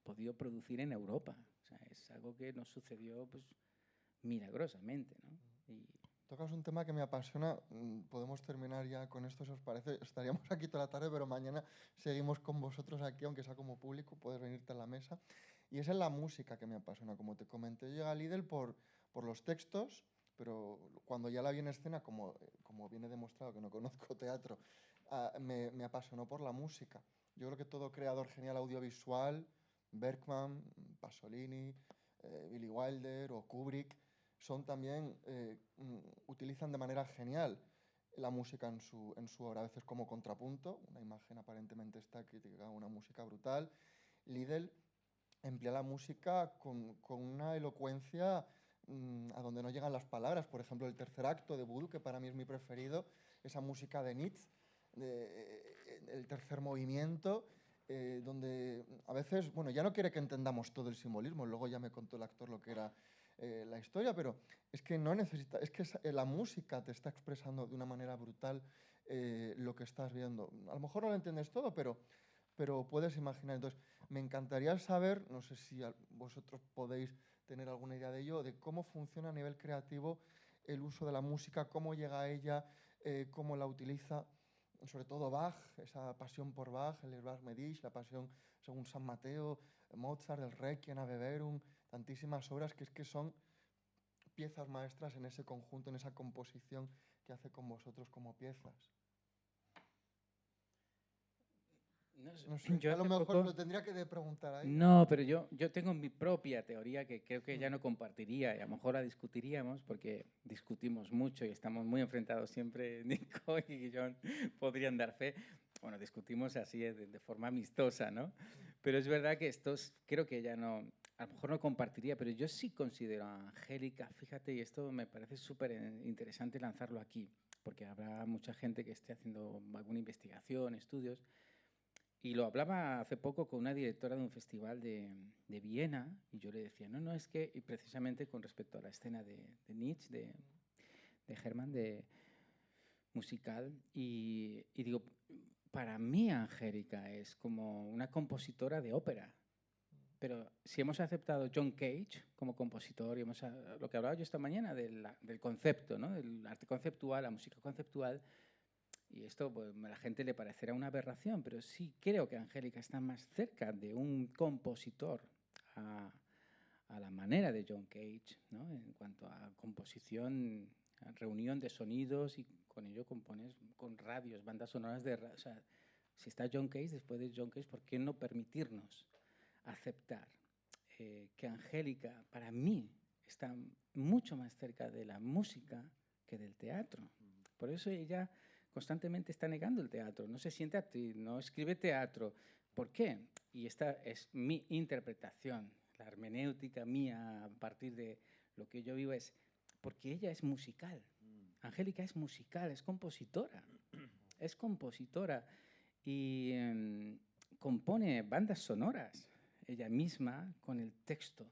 podido producir en Europa. O sea, es algo que nos sucedió pues milagrosamente, ¿no? Y... Tocas un tema que me apasiona. Podemos terminar ya con esto, si os parece. Estaríamos aquí toda la tarde, pero mañana seguimos con vosotros aquí, aunque sea como público, puedes venirte a la mesa. Y esa es la música que me apasiona. Como te comenté, yo llegué a Lidl por los textos, pero cuando ya la vi en escena, como viene demostrado que no conozco teatro, me apasionó por la música. Yo creo que todo creador genial audiovisual, Bergman, Pasolini, Billy Wilder o Kubrick, también utilizan de manera genial la música en su obra, a veces como contrapunto, una imagen aparentemente estática, una música brutal. Liedl emplea la música con una elocuencia a donde no llegan las palabras. Por ejemplo, el tercer acto de Voodoo, que para mí es mi preferido, esa música de Nietzsche, el tercer movimiento, donde a veces, bueno, ya no quiere que entendamos todo el simbolismo, luego ya me contó el actor lo que era la historia, pero es que no necesita, es que la música te está expresando de una manera brutal lo que estás viendo. A lo mejor no lo entiendes todo, pero puedes imaginar. Entonces, me encantaría saber, no sé si vosotros podéis tener alguna idea de ello, de cómo funciona a nivel creativo el uso de la música, cómo llega a ella, cómo la utiliza, sobre todo Bach, esa pasión por Bach, el Bach Medici, la pasión según San Mateo, Mozart, el Requiem, Ave Verum, tantísimas obras que es que son piezas maestras en ese conjunto, en esa composición que hace con vosotros como piezas. No, No sé, yo a lo hace mejor poco- lo tendría que de preguntar ahí. No, pero yo tengo mi propia teoría que creo que ya no compartiría y a lo mejor la discutiríamos porque discutimos mucho y estamos muy enfrentados siempre, Nico y John podrían dar fe. Bueno, discutimos así de forma amistosa, ¿no? Pero es verdad que creo que ya no, a lo mejor no compartiría, pero yo sí considero a Angélica, fíjate, y esto me parece súper interesante lanzarlo aquí, porque habrá mucha gente que esté haciendo alguna investigación, estudios. Y lo hablaba hace poco con una directora de un festival de Viena y yo le decía, no, es que, y precisamente con respecto a la escena de Nietzsche, de Hermann, de musical, y digo, para mí Angélica es como una compositora de ópera. Pero si hemos aceptado John Cage como compositor, y lo que hablaba yo esta mañana del concepto, ¿no? Del arte conceptual, la música conceptual, y esto pues, a la gente le parecerá una aberración, pero sí creo que Angélica está más cerca de un compositor a la manera de John Cage, ¿no? En cuanto a composición, a reunión de sonidos, y con ello compones con radios, bandas sonoras o sea, si está John Cage, después de John Cage, ¿por qué no permitirnos aceptar que Angélica, para mí, está mucho más cerca de la música que del teatro? Por eso ella constantemente está negando el teatro, no se siente actriz, no escribe teatro. ¿Por qué? Y esta es mi interpretación, la hermenéutica mía a partir de lo que yo vivo es porque ella es musical. Angélica es musical, es compositora. Es compositora y compone bandas sonoras ella misma con el texto.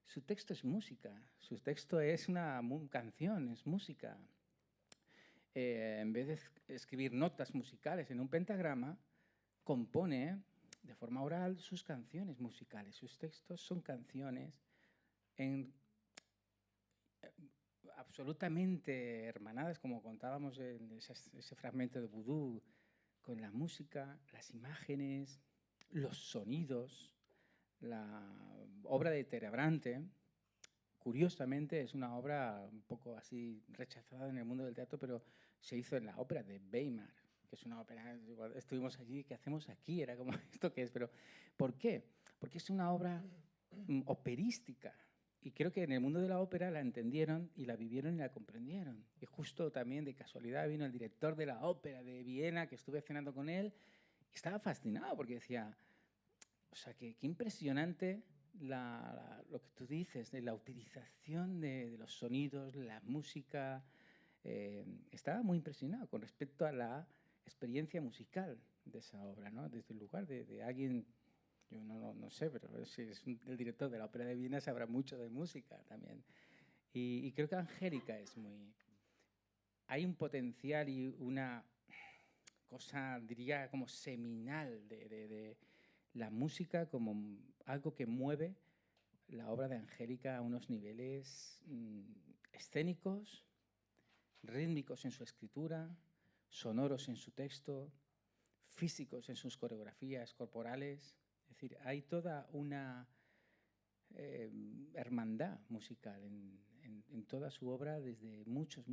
Su texto es música, su texto es una canción, es música. En vez de escribir notas musicales en un pentagrama, compone de forma oral sus canciones musicales. Sus textos son canciones absolutamente hermanadas, como contábamos en ese fragmento de Vudú, con la música, las imágenes, los sonidos. La obra de Terebrante, curiosamente, es una obra un poco así rechazada en el mundo del teatro, pero se hizo en la ópera de Weimar, que es una ópera, estuvimos allí, ¿qué hacemos aquí? Era como, ¿esto qué es? Pero, ¿por qué? Porque es una obra operística. Y creo que en el mundo de la ópera la entendieron y la vivieron y la comprendieron. Y justo también de casualidad vino el director de la ópera de Viena, que estuve cenando con él, y estaba fascinado porque decía, o sea, qué impresionante lo que tú dices, de la utilización de los sonidos, la música. Estaba muy impresionado con respecto a la experiencia musical de esa obra, ¿no? Desde el lugar de alguien, yo no sé, pero si es el director de la Ópera de Viena sabrá mucho de música también. Y creo que Angélica es muy... Hay un potencial y una cosa, diría, como seminal de la música como algo que mueve la obra de Angélica a unos niveles escénicos, rítmicos en su escritura, sonoros en su texto, físicos en sus coreografías corporales. Es decir, hay toda una hermandad musical en toda su obra desde muchos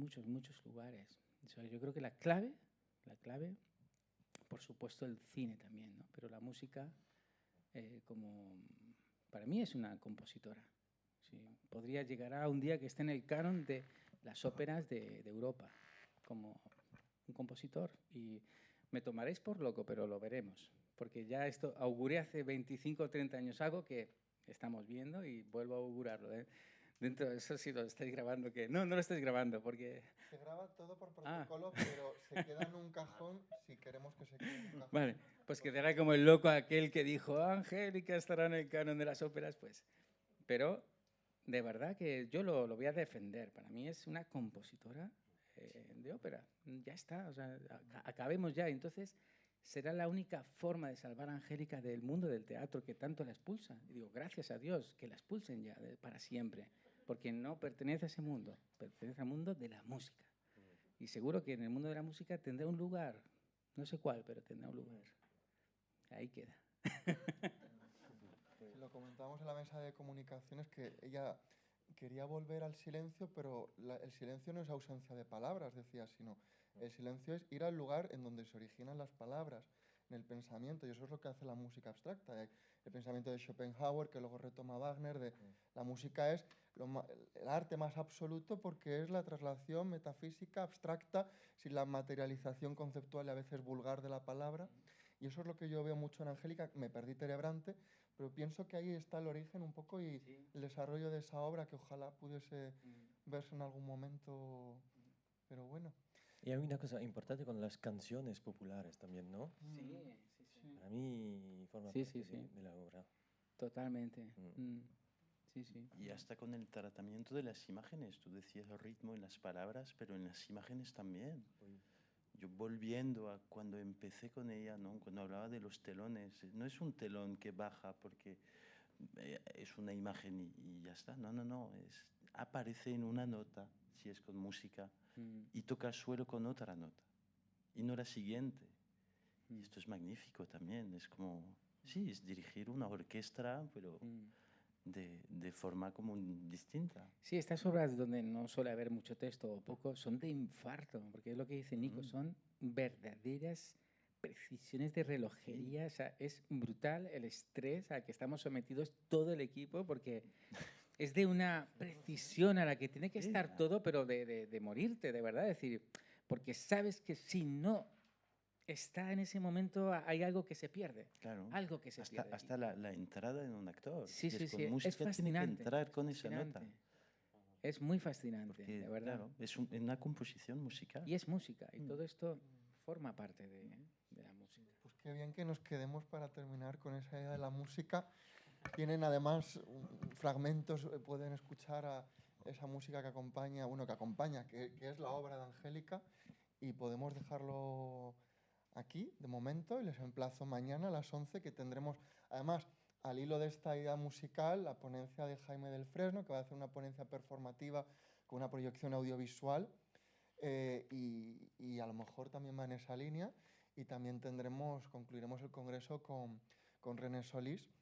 lugares. O sea, yo creo que la clave, por supuesto el cine también, ¿no? Pero la música, como para mí es una compositora. Sí, podría llegar a un día que esté en el canon de las óperas de Europa, como un compositor. Y me tomaréis por loco, pero lo veremos. Porque ya esto auguré hace 25 o 30 años algo que estamos viendo y vuelvo a augurarlo. Dentro de eso, si lo estáis grabando, que no lo estáis grabando porque... Se graba todo por protocolo, pero se queda en un cajón si queremos que se quede en un cajón. Vale, pues quedará como el loco aquel que dijo, Angélica estará en el canon de las óperas, pues. Pero de verdad que yo lo voy a defender. Para mí es una compositora de ópera. Ya está, o sea, acabemos ya. Entonces será la única forma de salvar a Angélica del mundo del teatro que tanto la expulsa. Y digo, gracias a Dios que la expulsen ya para siempre, porque no pertenece a ese mundo, pertenece al mundo de la música. Y seguro que en el mundo de la música tendrá un lugar, no sé cuál, pero tendrá un lugar. Ahí queda. Lo comentábamos en la mesa de comunicaciones que ella quería volver al silencio, pero el silencio no es ausencia de palabras, decía, sino el silencio es ir al lugar en donde se originan las palabras. en el pensamiento, y eso es lo que hace la música abstracta. El pensamiento de Schopenhauer, que luego retoma Wagner, de la música es el arte más absoluto porque es la traslación metafísica abstracta sin la materialización conceptual y a veces vulgar de la palabra. Y eso es lo que yo veo mucho en Angélica. Me perdí Terebrante, pero pienso que ahí está el origen un poco y el desarrollo de esa obra que ojalá pudiese verse en algún momento, pero bueno. Y hay una cosa importante con las canciones populares también, ¿no? Sí, sí, sí. Para mí forma Sí, parte sí, sí. de la obra. Totalmente. Sí, sí. Y hasta con el tratamiento de las imágenes, tú decías el ritmo en las palabras, pero en las imágenes también. Yo volviendo a cuando empecé con ella, ¿no? Cuando hablaba de los telones, no es un telón que baja porque es una imagen y ya está, no, no, no, aparece en una nota, si es con música, y toca suelo con otra nota, y no la siguiente. Y esto es magnífico también, es como, sí, es dirigir una orquesta, pero de forma como distinta. Sí, estas obras donde no suele haber mucho texto o poco son de infarto, porque es lo que dice Nico, son verdaderas precisiones de relojería. O sea, es brutal el estrés al que estamos sometidos todo el equipo, porque es de una precisión a la que tiene que estar todo, pero de morirte, de verdad. Es decir, porque sabes que si no está en ese momento hay algo que se pierde. Claro. Algo que se pierde. Hasta la entrada en un actor. Sí, sí, con sí. música Es fascinante. tiene que entrar con esa nota. Es muy fascinante, Porque, de verdad. claro, es una composición musical. Y es música, y todo esto forma parte de la música. Pues qué bien que nos quedemos para terminar con esa idea de la música. Tienen además fragmentos, pueden escuchar a esa música que acompaña, que es la obra de Angélica, y podemos dejarlo aquí de momento y les emplazo mañana a las 11 que tendremos, además, al hilo de esta idea musical, la ponencia de Jaime del Fresno, que va a hacer una ponencia performativa con una proyección audiovisual y a lo mejor también va en esa línea, y también concluiremos el congreso con René Solís,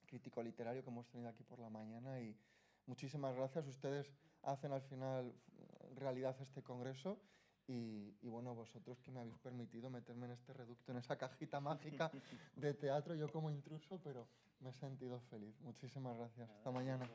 crítico literario que hemos tenido aquí por la mañana, y muchísimas gracias. Ustedes hacen al final realidad este congreso y bueno, vosotros que me habéis permitido meterme en este reducto, en esa cajita mágica de teatro, yo como intruso, pero me he sentido feliz. Muchísimas gracias. Hasta mañana.